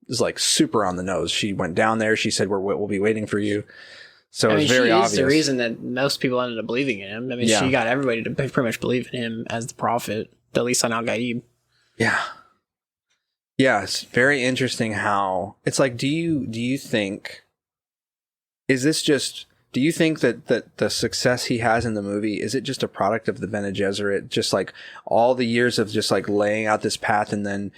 is like super on the nose. She went down there. She said, we'll be waiting for you. So it's very obvious. She is the reason that most people ended up believing in him. I mean, she got everybody to pretty much believe in him as the prophet, at least on Al-Gaib. Yeah. Yeah. It's very interesting how it's like, do you think, do you think that the success he has in the movie, is it just a product of the Bene Gesserit, just like all the years of just like laying out this path, and then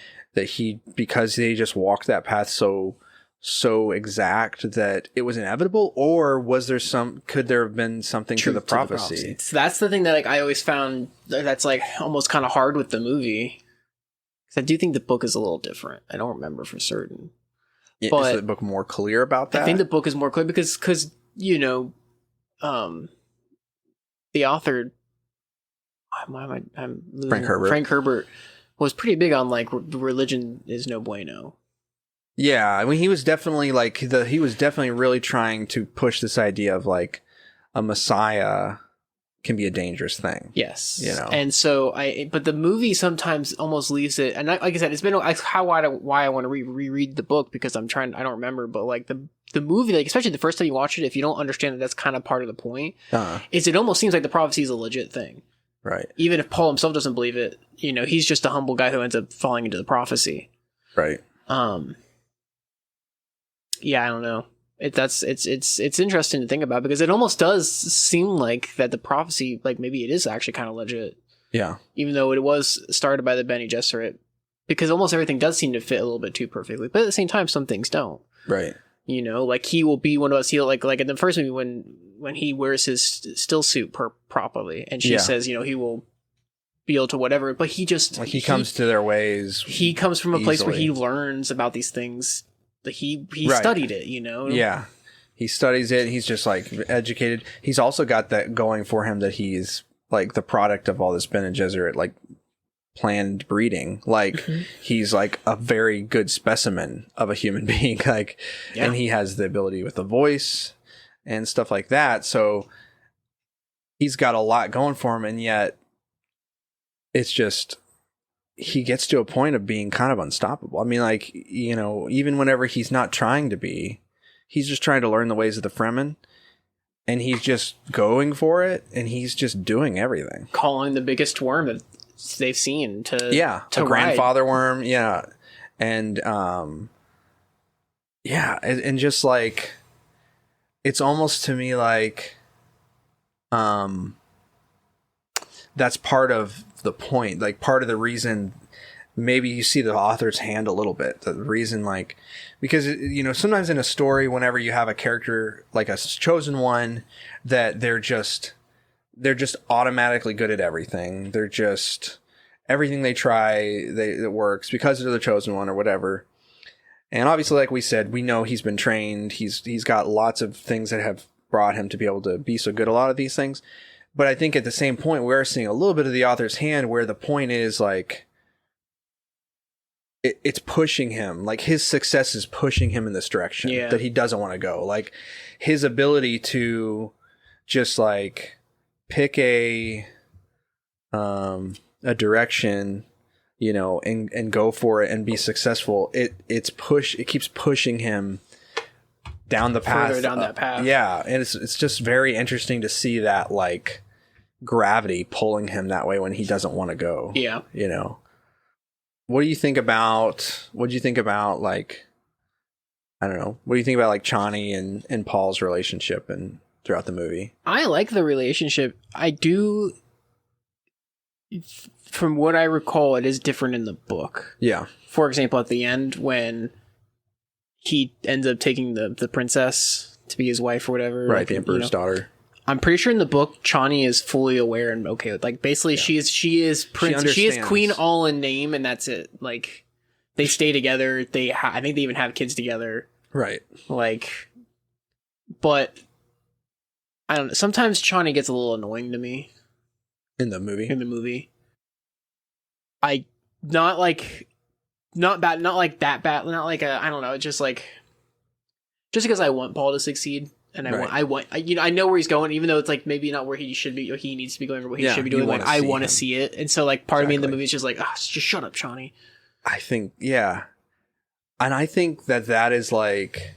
because they just walked that path so exact that it was inevitable, or could there have been something to the prophecy? That's the thing that like I always found that's like almost kind of hard with the movie, because I do think the book is a little different. I don't remember for certain. But is the book more clear about that? I think the book is more clear because the author, Frank Herbert was pretty big on like religion is no bueno. Yeah, I mean, he was definitely really trying to push this idea of like a Messiah can be a dangerous thing. Yes, and so but the movie sometimes almost leaves it, and like I said, it's been why I want to reread the book, because I don't remember, but like the movie, like especially the first time you watch it, if you don't understand that that's kind of part of the point, is it almost seems like the prophecy is a legit thing, right? Even if Paul himself doesn't believe it, he's just a humble guy who ends up falling into the prophecy, right? Yeah, I don't know. It's interesting to think about, because it almost does seem like that the prophecy, like maybe it is actually kind of legit. Yeah. Even though it was started by the Bene Gesserit, because almost everything does seem to fit a little bit too perfectly. But at the same time, some things don't. Right. Like he will be one of us. He'll like in the first movie when he wears his still suit properly, and she says, he will be able to whatever. But he just he comes to their ways. He comes from a place where he learns about these things. He studied it, Yeah. He studies it. He's just like educated. He's also got that going for him that he's like the product of all this Bene Gesserit, like planned breeding. Like he's like a very good specimen of a human being. Like, and he has the ability with the voice and stuff like that. So he's got a lot going for him. And yet it's just, he gets to a point of being kind of unstoppable. I mean, like, you know, even whenever he's not trying to be, he's just trying to learn the ways of the Fremen, and he's just going for it, and he's just doing everything. Calling the biggest worm that they've seen to a grandfather worm, and and just like, it's almost to me like, that's part of the point, like part of the reason maybe you see the author's hand a little bit, the reason, like, because, you know, sometimes in a story, whenever you have a character like a chosen one, that they're just automatically good at everything. They're just, everything they try, it works because they're the chosen one or whatever. And obviously, like we said, we know he's been trained. He's got lots of things that have brought him to be able to be so good at a lot of these things. But I think at the same point, we're seeing a little bit of the author's hand, where the point is like, it's pushing him. Like, his success is pushing him in this direction that he doesn't want to go. Like, his ability to just like pick a direction, you know, and go for it and be successful. It keeps pushing him down the path. Further down that path. Yeah. And it's just very interesting to see that, like, gravity pulling him that way when he doesn't want to go. Yeah. You know, what do you think about like, I don't know, what do you think about like Chani and Paul's relationship and throughout the movie? I like the relationship. I do. From what I recall, it is different in the book. Yeah. For example, at the end, when he ends up taking the princess to be his wife or whatever. Right, like, the Emperor's daughter. I'm pretty sure in the book, Chani is fully aware and okay with, like, basically she is queen all in name, and that's it. Like, they stay together. I think they even have kids together. Right. Like, but I don't know. Sometimes Chani gets a little annoying to me. In the movie. Not bad, not like that bad, not like I don't know, just because I want Paul to succeed, and I want you know, I know where he's going, even though it's like maybe not where he should be, or he needs to be going, or what he should be doing. Like, I want to see it, and so like part of me in the movie is just like, just shut up, Chani. I think, yeah, and I think that is like,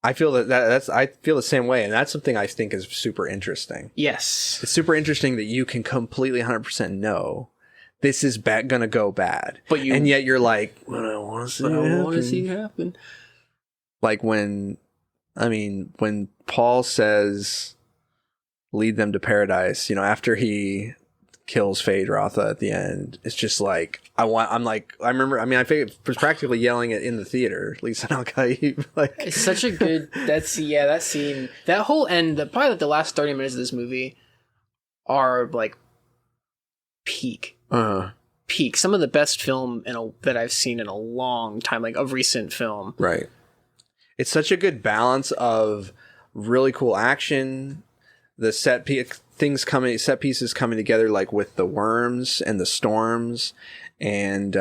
I feel I feel the same way, and that's something I think is super interesting. Yes, it's super interesting that you can completely 100% know this is gonna go bad, and yet you're like, well, I want to see it happen. Like when Paul says, "Lead them to paradise," you know, after he kills Phaedra at the end, it's just like, I remember, I think it was practically yelling it in the theater, at least in Al-Qaib. Like, it's such a good, that scene, that whole end, probably like the last 30 minutes of this movie are like peak. Peak. Some of the best film that I've seen in a long time, like of recent film. Right. It's such a good balance of really cool action, the set pieces coming together, like with the worms and the storms, and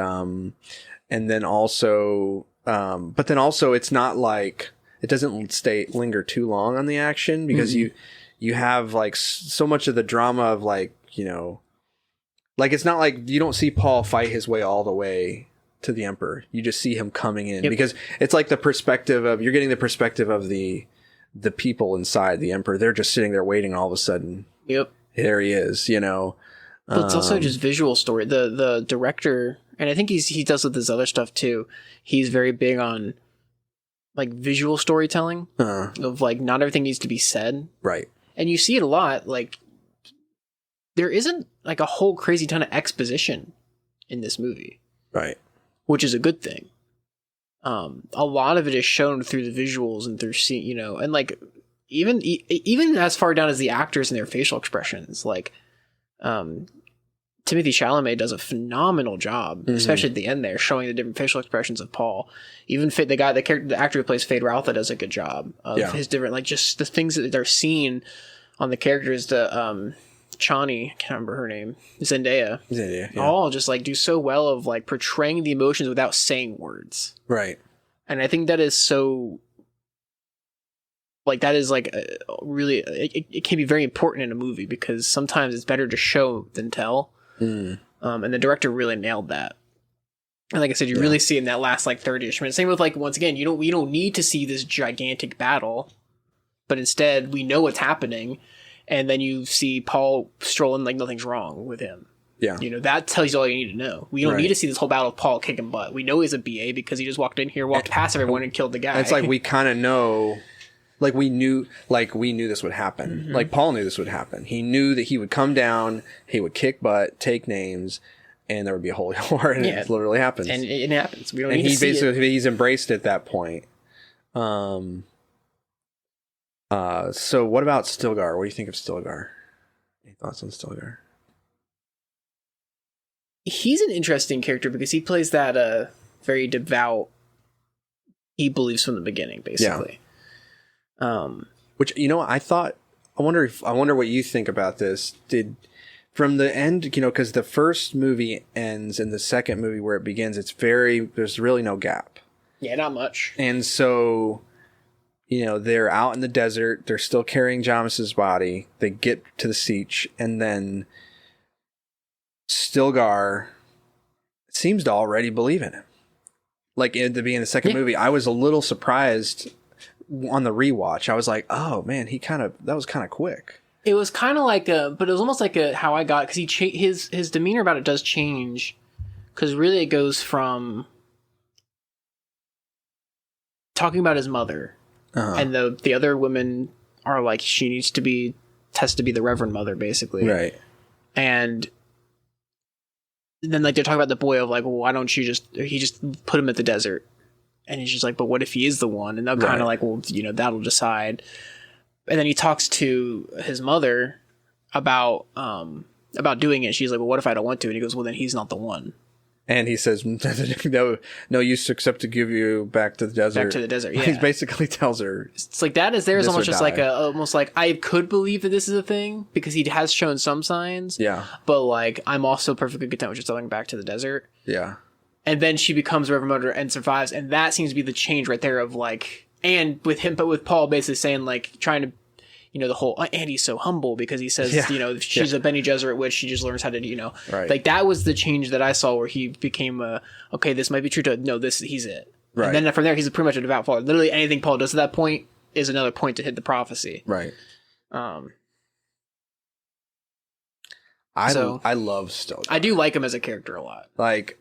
then also, but then also it's not like, it doesn't linger too long on the action, because you have like so much of the drama of, like, you know, like, it's not like you don't see Paul fight his way all the way to the Emperor. You just see him coming in, because it's like you're getting the perspective of the people inside the Emperor. They're just sitting there waiting, and all of a sudden, there he is, you know. But it's also just visual story. The director, and I think he does with this other stuff too. He's very big on like visual storytelling of like, not everything needs to be said. Right. And you see it a lot. Like, there isn't like a whole crazy ton of exposition in this movie. Right. Which is a good thing. A lot of it is shown through the visuals and through you know, and like even as far down as the actors and their facial expressions. Like, Timothée Chalamet does a phenomenal job, especially at the end there, showing the different facial expressions of Paul. Even the actor who plays Phaedra does a good job of his different, like, just the things that they're seeing on the characters. The Chani, I can't remember her name, Zendaya, all just like do so well of like portraying the emotions without saying words. Right. And I think that is so, like, that is like really, it can be very important in a movie, because sometimes it's better to show than tell. And the director really nailed that. And like I said, you really see it in that last like 30-ish minutes. Same with like, once again, we don't need to see this gigantic battle, but instead we know what's happening. And then you see Paul strolling like nothing's wrong with him. Yeah. That tells you all you need to know. We don't need to see this whole battle of Paul kicking butt. We know he's a BA because he just walked in here, walked past everyone, and killed the guy. It's like we kind of know, like we knew this would happen. Mm-hmm. Like Paul knew this would happen. He knew that he would come down, he would kick butt, take names, and there would be a holy war, and it literally happens. And it happens. We don't need to see he's embraced it at that point. So what about Stilgar? What do you think of Stilgar? Any thoughts on Stilgar? He's an interesting character because he plays that very devout. He believes from the beginning, basically. Yeah. Which I wonder what you think about this. From the end, because the first movie ends and the second movie where it begins, there's really no gap. Yeah, not much. And so, they're out in the desert. They're still carrying Jamis's body. They get to the siege, and then Stilgar seems to already believe in him. Like at the beginning of the second movie, I was a little surprised on the rewatch. I was like, oh man, that was kind of quick. It was kind of like but it was almost like how I got, because his demeanor about it does change, because really it goes from talking about his mother, and the other women are like, she needs to be tested to be the Reverend Mother, basically, right? And then like they're talking about the boy of like, well, why don't he just put him at the desert, and he's just like, but what if he is the one? And they're kind of like, well, that'll decide. And then he talks to his mother about doing it. She's like, well, what if I don't want to? And he goes, well, then he's not the one. And he says, no use except to give you back to the desert. Back to the desert, yeah. He basically tells her. It's like that is there is almost just die. Almost like I could believe that this is a thing because he has shown some signs. Yeah. But like, I'm also perfectly content with just going back to the desert. Yeah. And then she becomes Reverend Mother and survives. And that seems to be the change right there of like, and with him, but with Paul basically saying like, trying to, the whole, and he's so humble because he says, she's a Bene Gesserit witch. She just learns how to, right. Like that was the change that I saw where he became okay, this might be true to, no, he's it. Right. And then from there, he's pretty much a devout follower. Literally anything Paul does at that point is another point to hit the prophecy. Right. I love Stilgar. I do like him as a character a lot. Like,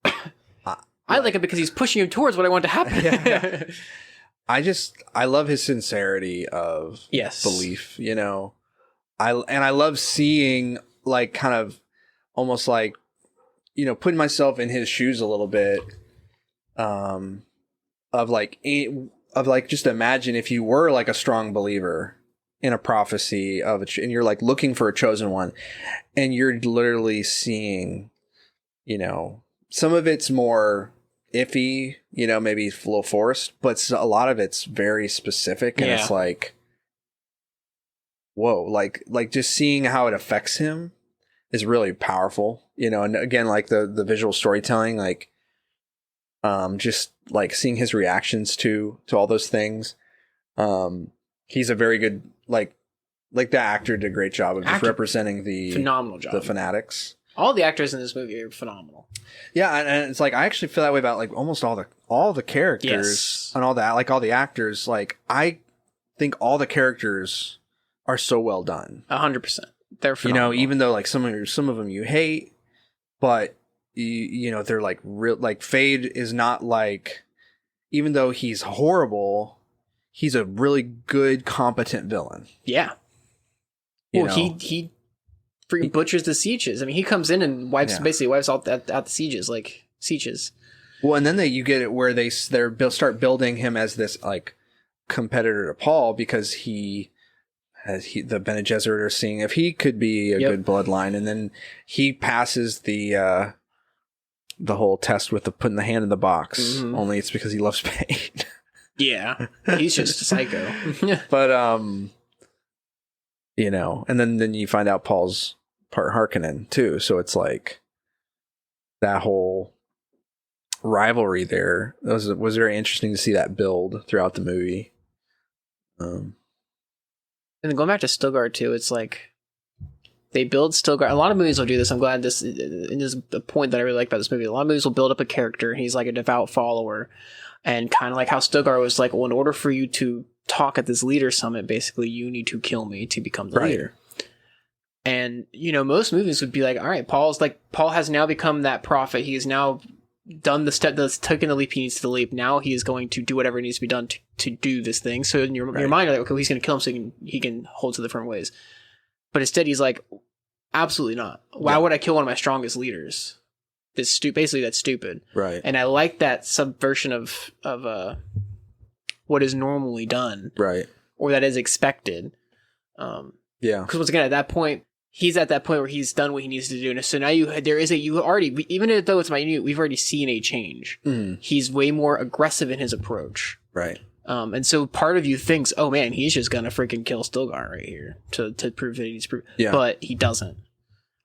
I like him because he's pushing him towards what I want to happen. Yeah. I love his sincerity of belief, I love seeing like kind of almost like, putting myself in his shoes a little bit, of just imagine if you were like a strong believer in a prophecy and you're like looking for a chosen one and you're literally seeing, some of it's more iffy, maybe a little forced, but a lot of it's very specific, and it's like, whoa, like just seeing how it affects him is really powerful, and again, like the visual storytelling, like just like seeing his reactions to all those things. He's a very good like the actor did a great job of just representing the phenomenal job, the fanatics. All the actors in this movie are phenomenal. Yeah, and it's like I actually feel that way about like almost all the characters and all that. Like all the actors, like I think all the characters are so well done. 100%. They're phenomenal. Even though like some of them you hate, but they're like real. Like Fade is not like, even though he's horrible, he's a really good, competent villain. Yeah. He freaking butchers the sieges. I mean, he comes in and basically wipes out the sieges, like sieges. Well, and then you get it where they start building him as this like competitor to Paul because the Bene Gesserit are seeing if he could be a good bloodline, and then he passes the whole test with the putting the hand in the box. Mm-hmm. Only it's because he loves pain. Yeah, he's just a psycho. But and then you find out Paul's part Harkonnen too, so it's like that whole rivalry there was very interesting to see that build throughout the movie. And then going back to Stilgar too, it's like they build Stilgar. A lot of movies will do this. I'm glad this is the point that I really like about this movie. A lot of movies will build up a character. He's like a devout follower, and kind of like how Stilgar was like, well, in order for you to talk at this leader summit, basically you need to kill me to become the leader. And most movies would be like, all right, Paul has now become that prophet. He has now done the step that's taken the leap he needs to leap. Now he is going to do whatever needs to be done to do this thing. So in your mind, you're like, okay, he's going to kill him so he can hold to the firm ways. But instead, he's like, absolutely not. Why would I kill one of my strongest leaders? Basically, that's stupid. Right. And I like that subversion of what is normally done. Right. Or that is expected. Because once again, at that point, he's at that point where he's done what he needs to do. And so now you already, even though it's minute, we've already seen a change. Mm. He's way more aggressive in his approach. Right. And so part of you thinks, oh man, he's just gonna freaking kill Stilgar right here to prove that he needs to prove. Yeah. But he doesn't.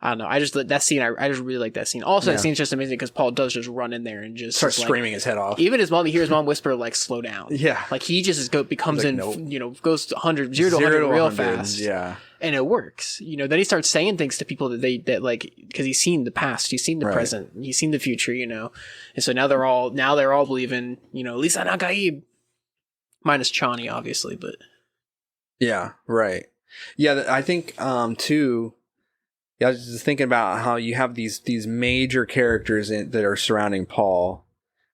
I don't know. I just really like that scene. Also, that scene's just amazing because Paul does just run in there and just starts screaming his head off. Even his mom, you hear his mom whisper like, "Slow down." Yeah. Like he just becomes like, nope. Goes to 100, 0 to 100 real fast. Yeah. And it works. Then he starts saying things to people that like, because he's seen the past, he's seen the present, he's seen the future. And so now they're all believing. Lisa Nagaib. Minus Chani, obviously, but yeah, right. Yeah, I think too. Yeah, I was just thinking about how you have these major characters that are surrounding Paul,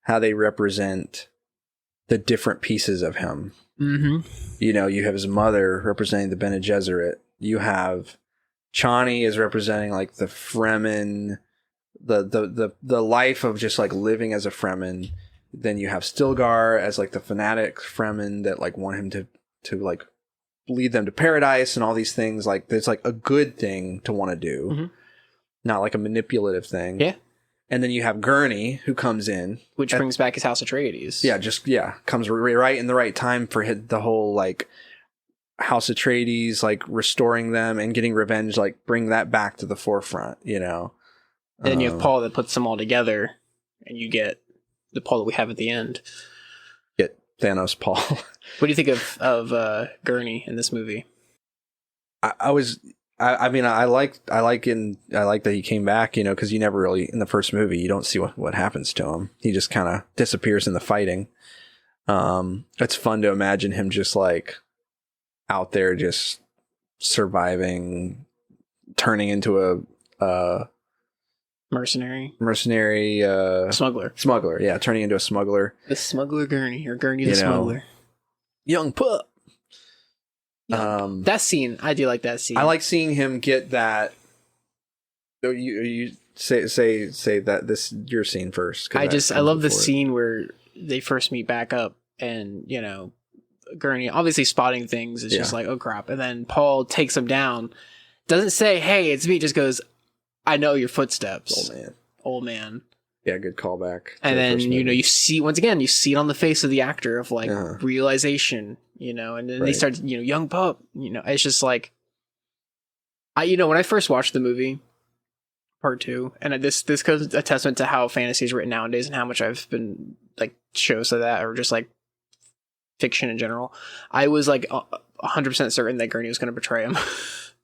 how they represent the different pieces of him. Mm-hmm. You have his mother representing the Bene Gesserit. You have Chani is representing like the Fremen, the life of just like living as a Fremen. Then you have Stilgar as like the fanatic Fremen that like want him to like lead them to paradise and all these things. Like it's like a good thing to want to do, not like a manipulative thing. Yeah. And then you have Gurney who comes in, which brings back his House Atreides. Yeah, comes right in the right time for the whole like House Atreides, like restoring them and getting revenge, like bring that back to the forefront. And then you have Paul that puts them all together, and you get the Paul that we have at the end. Get Thanos Paul. What do you think of Gurney in this movie? I like that he came back, because you never really, in the first movie, you don't see what happens to him. He just kind of disappears in the fighting. It's fun to imagine him just like out there just surviving, turning into a mercenary smuggler. Yeah, turning into a smuggler. The smuggler Gurney, or Gurney the smuggler. Young pup. That scene, I do like that scene. I like seeing him get that. You say that this your scene first. I love the scene where they first meet back up, and Gurney obviously spotting things is just like, oh crap, and then Paul takes him down. Doesn't say, "Hey, it's me." Just goes, "I know your footsteps, old man." Yeah, good callback. And then you see once again, you see it on the face of the actor of like realization, and then they start, young pup, it's just like, when I first watched the movie, part 2, and this goes a testament to how fantasy is written nowadays and how much I've been like shows of that or just like fiction in general. I was like 100% certain that Gurney was going to betray him.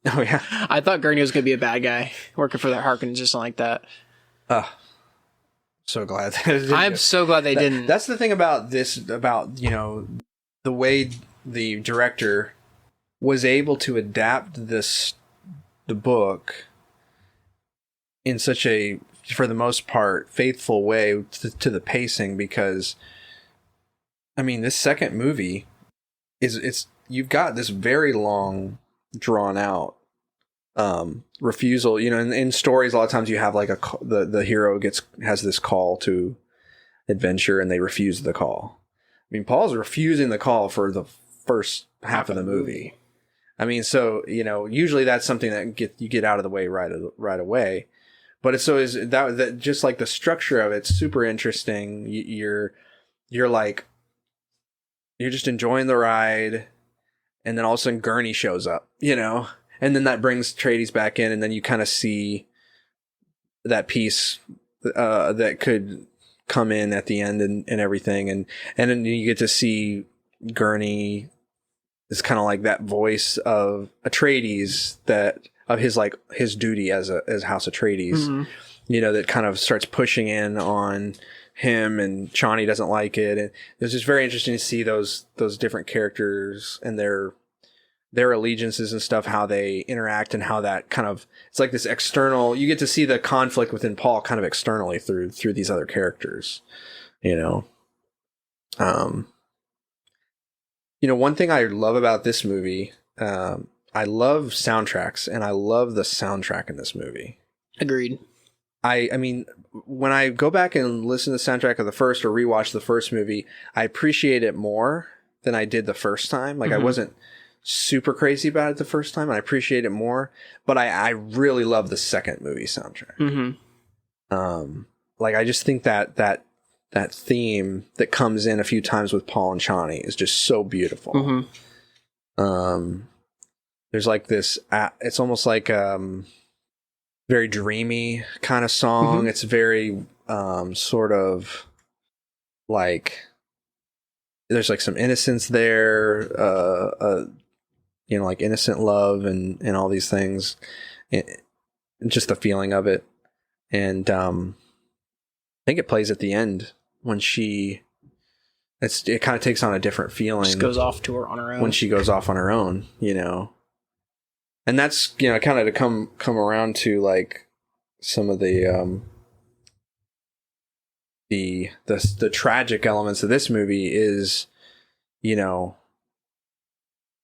Oh yeah, I thought Gurney was going to be a bad guy working for that Harkonnen, just like that. So glad. I'm so glad they didn't. That's the thing about this, about the way the director was able to adapt the book in such a, for the most part, faithful way to the pacing, because this second movie it's you've got this very long, drawn out refusal. In stories, a lot of times you have like the hero has this call to adventure and they refuse the call. Paul's refusing the call for the first half of the movie. So usually that's something that you get out of the way right away. But is that just like the structure of it's super interesting. You're just enjoying the ride, and then all of a sudden Gurney shows up, and then that brings Atreides back in, and then you kind of see that piece that could come in at the end and everything, and then you get to see Gurney is kind of like that voice of Atreides that his duty as House Atreides, you know, that kind of starts pushing in on him, and Chani doesn't like it. And it was just very interesting to see those different characters and their allegiances and stuff, how they interact, and how that kind of, it's like this external, you get to see the conflict within Paul kind of externally through these other characters, you know. You know, one thing I love about this movie, I love soundtracks, and I love the soundtrack in this movie. Agreed. I mean, when I go back and listen to the soundtrack of the first, or rewatch the first movie, I appreciate it more than I did the first time. Like, I wasn't super crazy about it the first time, and I appreciate it more, but I really love the second movie soundtrack. Like, I just think that theme that comes in a few times with Paul and Chani is just so beautiful. There's like this, it's almost like very dreamy kind of song. It's very sort of like, there's like some innocence there, you know, like innocent love and all these things, just the feeling of it. And I think it plays at the end when it kind of takes on a different feeling. Just goes off to her on her own. When she goes off on her own, you know. And that's, you know, kind of to come around to like some of the tragic elements of this movie is, you know,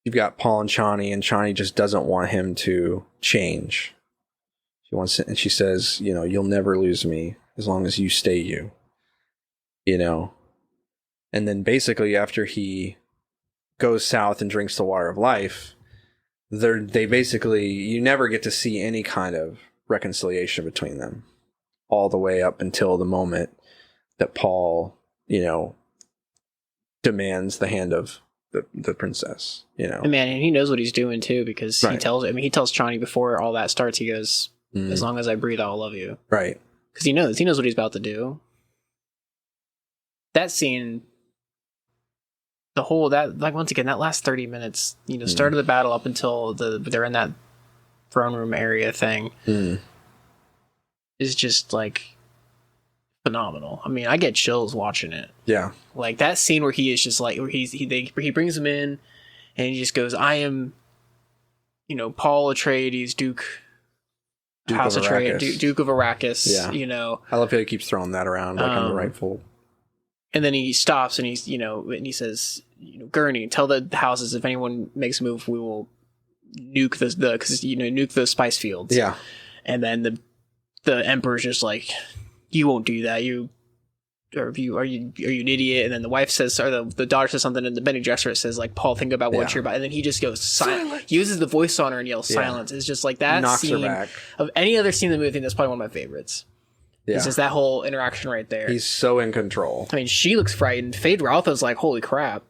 you've got Paul and Chani just doesn't want him to change. She wants it, and she says, you know, you'll never lose me as long as you stay you. You know. And then basically after he goes south and drinks the water of life, they basically, you never get to see any kind of reconciliation between them, all the way up until the moment that Paul, you know, demands the hand of the princess, you know. And man, and he knows what he's doing too, because he tells Chani before all that starts, he goes, as long as I breathe, I'll love you. Right. Because he knows what he's about to do. That scene, once again, that last 30 minutes, you know, start of the battle up until they're in that throne room area thing, is just like phenomenal. I mean, I get chills watching it. Yeah. Like that scene where he is just like, where he brings him in and he just goes, I am, you know, Paul Atreides, Duke House Atreides, Duke of Arrakis. Yeah. You know, I love how he keeps throwing that around like I'm the rightful. And then he stops and he's, you know, and he says, you know, Gurney, tell the houses if anyone makes a move, we will nuke nuke the spice fields. Yeah. And then the Emperor's just like, you won't do that. Are you an idiot? And then the wife says, or the daughter says something, and the Bene Gesserit says, like, Paul, think about what you're about. And then he just goes silent. He uses the voice on her and yells silence. It's just like that knocks scene her back. Of any other scene in the movie, I think that's probably one of my favorites. Yeah. It's just that whole interaction right there. He's so in control. I mean, she looks frightened. Fade Ralpha's like, holy crap.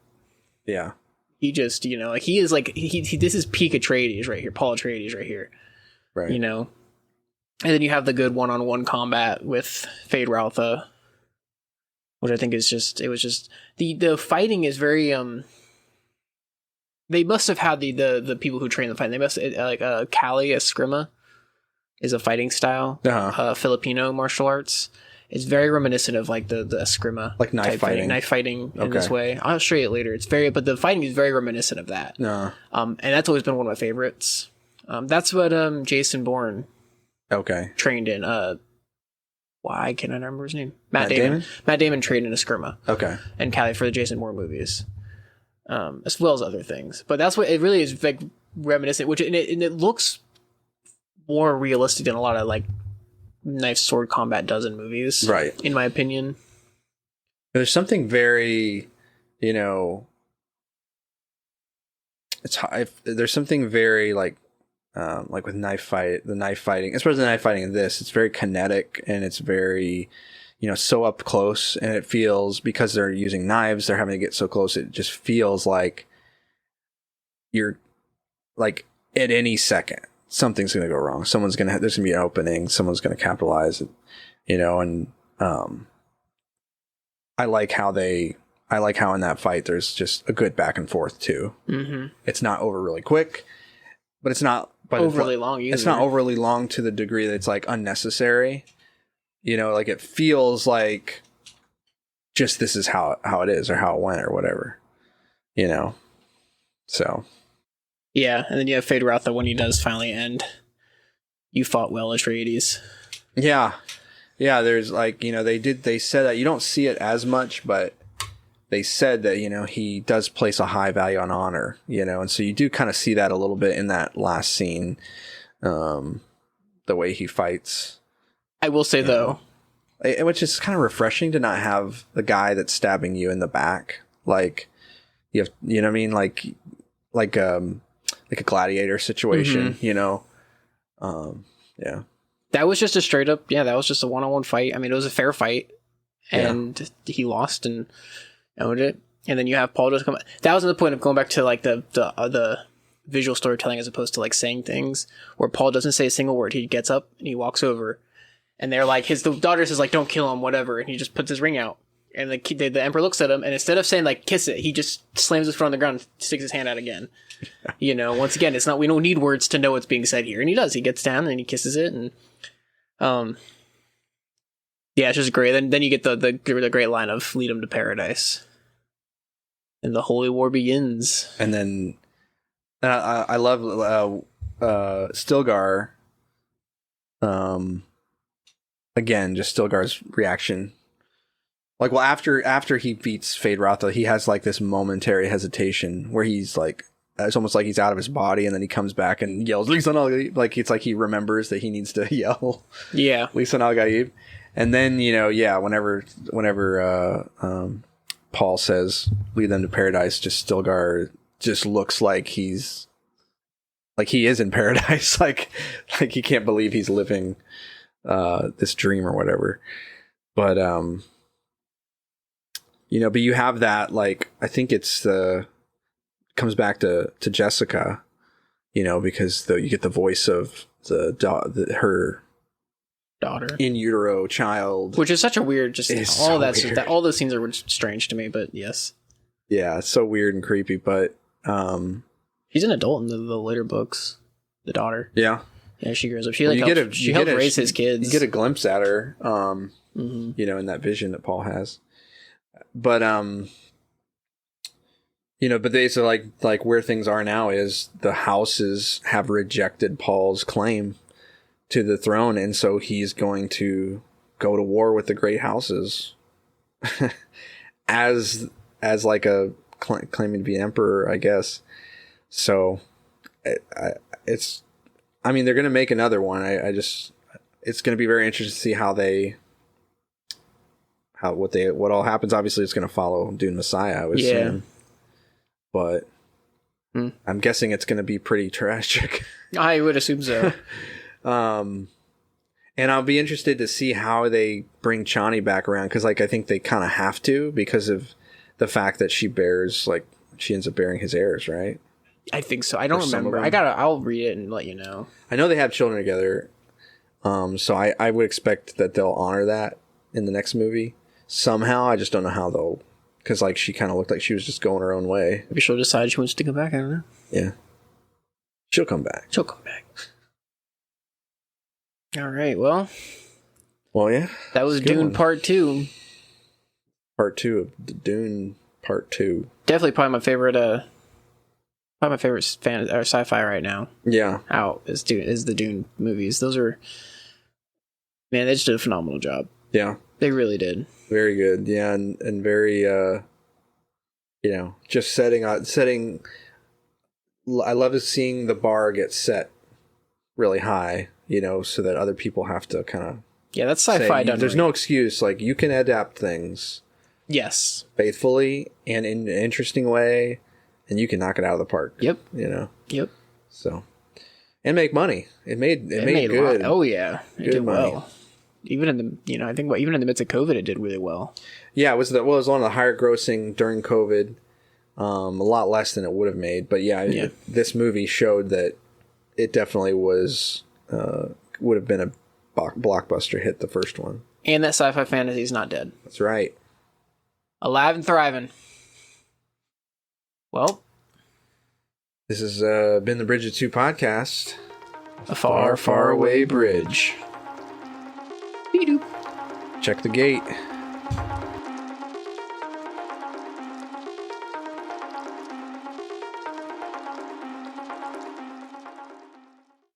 Yeah. He just, you know, like he is like, this is peak Atreides right here. Paul Atreides right here. Right. You know? And then you have the good one-on-one combat with Fade Ralpha, which I think is just, it was just, the fighting is very, they must have had the people who train the fight. They must, like, Kali Eskrima is a fighting style, Filipino martial arts. It's very reminiscent of like the Eskrima, like knife fighting in this way. I'll show you it later. But the fighting is very reminiscent of that. And that's always been one of my favorites. That's what Jason Bourne trained in. Why can't I remember his name? Matt Damon. Matt Damon trained in Eskrima. And Kali for the Jason Bourne movies, as well as other things. But that's what it really is, like reminiscent. And it looks more realistic than a lot of like knife sword combat does in movies, right? In my opinion, there's something very, you know, there's something very like with the knife fighting, especially the knife fighting in this. It's very kinetic and it's very, you know, so up close, and it feels, because they're using knives, they're having to get so close. It just feels like you're like at any second something's going to go wrong. There's going to be an opening. Someone's going to capitalize it, you know, and I like how in that fight, there's just a good back and forth too. It's not over really quick, but overly long either. It's not overly long to the degree that it's like unnecessary. You know, like it feels like just this is how it is or how it went or whatever. You know, so yeah, and then you have Fade Routha when he does finally end. You fought well, Atreides. Yeah. There's like, you know, they said that you don't see it as much, but they said that, you know, he does place a high value on honor, you know, and so you do kind of see that a little bit in that last scene, the way he fights. I will say though, which is kind of refreshing to not have the guy that's stabbing you in the back, like you know what I mean, like a gladiator situation, you know. Yeah. That was just a straight up, that was just a one-on-one fight. I mean, it was a fair fight, and he lost and owned it. And then you have Paul just come. That was the point of going back to like the visual storytelling as opposed to like saying things, where Paul doesn't say a single word. He gets up and he walks over, and they're like, the daughter says like, "Don't kill him," whatever, and he just puts his ring out. And the Emperor looks at him, and instead of saying like kiss it, he just slams his foot on the ground and sticks his hand out again. You know, once again, it's not, we don't need words to know what's being said here. And he does. He gets down and he kisses it, and it's just great. Then you get the great line of "Lead him to paradise," and the holy war begins. And then I love Stilgar. Again, just Stilgar's reaction. Like, well, after he beats Fade Routha, he has like this momentary hesitation where he's like, it's almost like he's out of his body, and then he comes back and yells, "Lisan al-Gaib!" Like, it's like he remembers that he needs to yell, "Lisan al-Gaib!" And then, you know, whenever Paul says, "Lead them to paradise," just Stilgar just looks like he is in paradise, like he can't believe he's living this dream or whatever. But you know, but you have that, like, I think it's comes back to Jessica, you know, because you get the voice of her daughter, in utero child, which is such a weird, just all so weird. All those scenes are strange to me, but yes, it's so weird and creepy. But she's an adult in the later books, the daughter. Yeah, she grows up. She helps raise his kids. You get a glimpse at her, you know, in that vision that Paul has. But you know, but they so like where things are now is the houses have rejected Paul's claim to the throne, and so he's going to go to war with the great houses as like a claiming to be emperor, I guess. So it's, I mean, they're going to make another one. It's going to be very interesting to see what all happens. Obviously, it's going to follow Dune Messiah, I would assume. But I'm guessing it's going to be pretty tragic. I would assume so. And I'll be interested to see how they bring Chani back around, because like I think they kind of have to, because of the fact that she ends up bearing his heirs, right? I think so. I don't remember. I'll read it and let you know. I know they have children together, so I would expect that they'll honor that in the next movie somehow. I just don't know how they'll. Because, like, she kind of looked like she was just going her own way. Maybe she'll decide she wants to come back. I don't know. Yeah. She'll come back. All right, well. Well, yeah. That was Dune Part 2. Part 2 of Dune Part 2. Definitely probably my favorite sci-fi right now. Yeah. Out is the Dune movies. Those are... Man, they just did a phenomenal job. Yeah. They really did. Very good, yeah, and very, you know, just setting. I love seeing the bar get set really high, you know, so that other people have to kind of. Yeah, that's sci-fi done. There's no excuse. Like, you can adapt things. Yes. Faithfully and in an interesting way, and you can knock it out of the park. Yep. You know. Yep. So, and make money. It made good. Oh yeah, it did well. Even in the, you know, I think even in the midst of COVID, it did really well. Yeah, it was one of the higher grossing during COVID. A lot less than it would have made, but this movie showed that it definitely would have been a blockbuster hit, the first one. And that sci-fi fantasy is not dead. That's right. Alive and thriving. Well, this has been the Bridge of Two podcast. a far, far away bridge. Check the gate.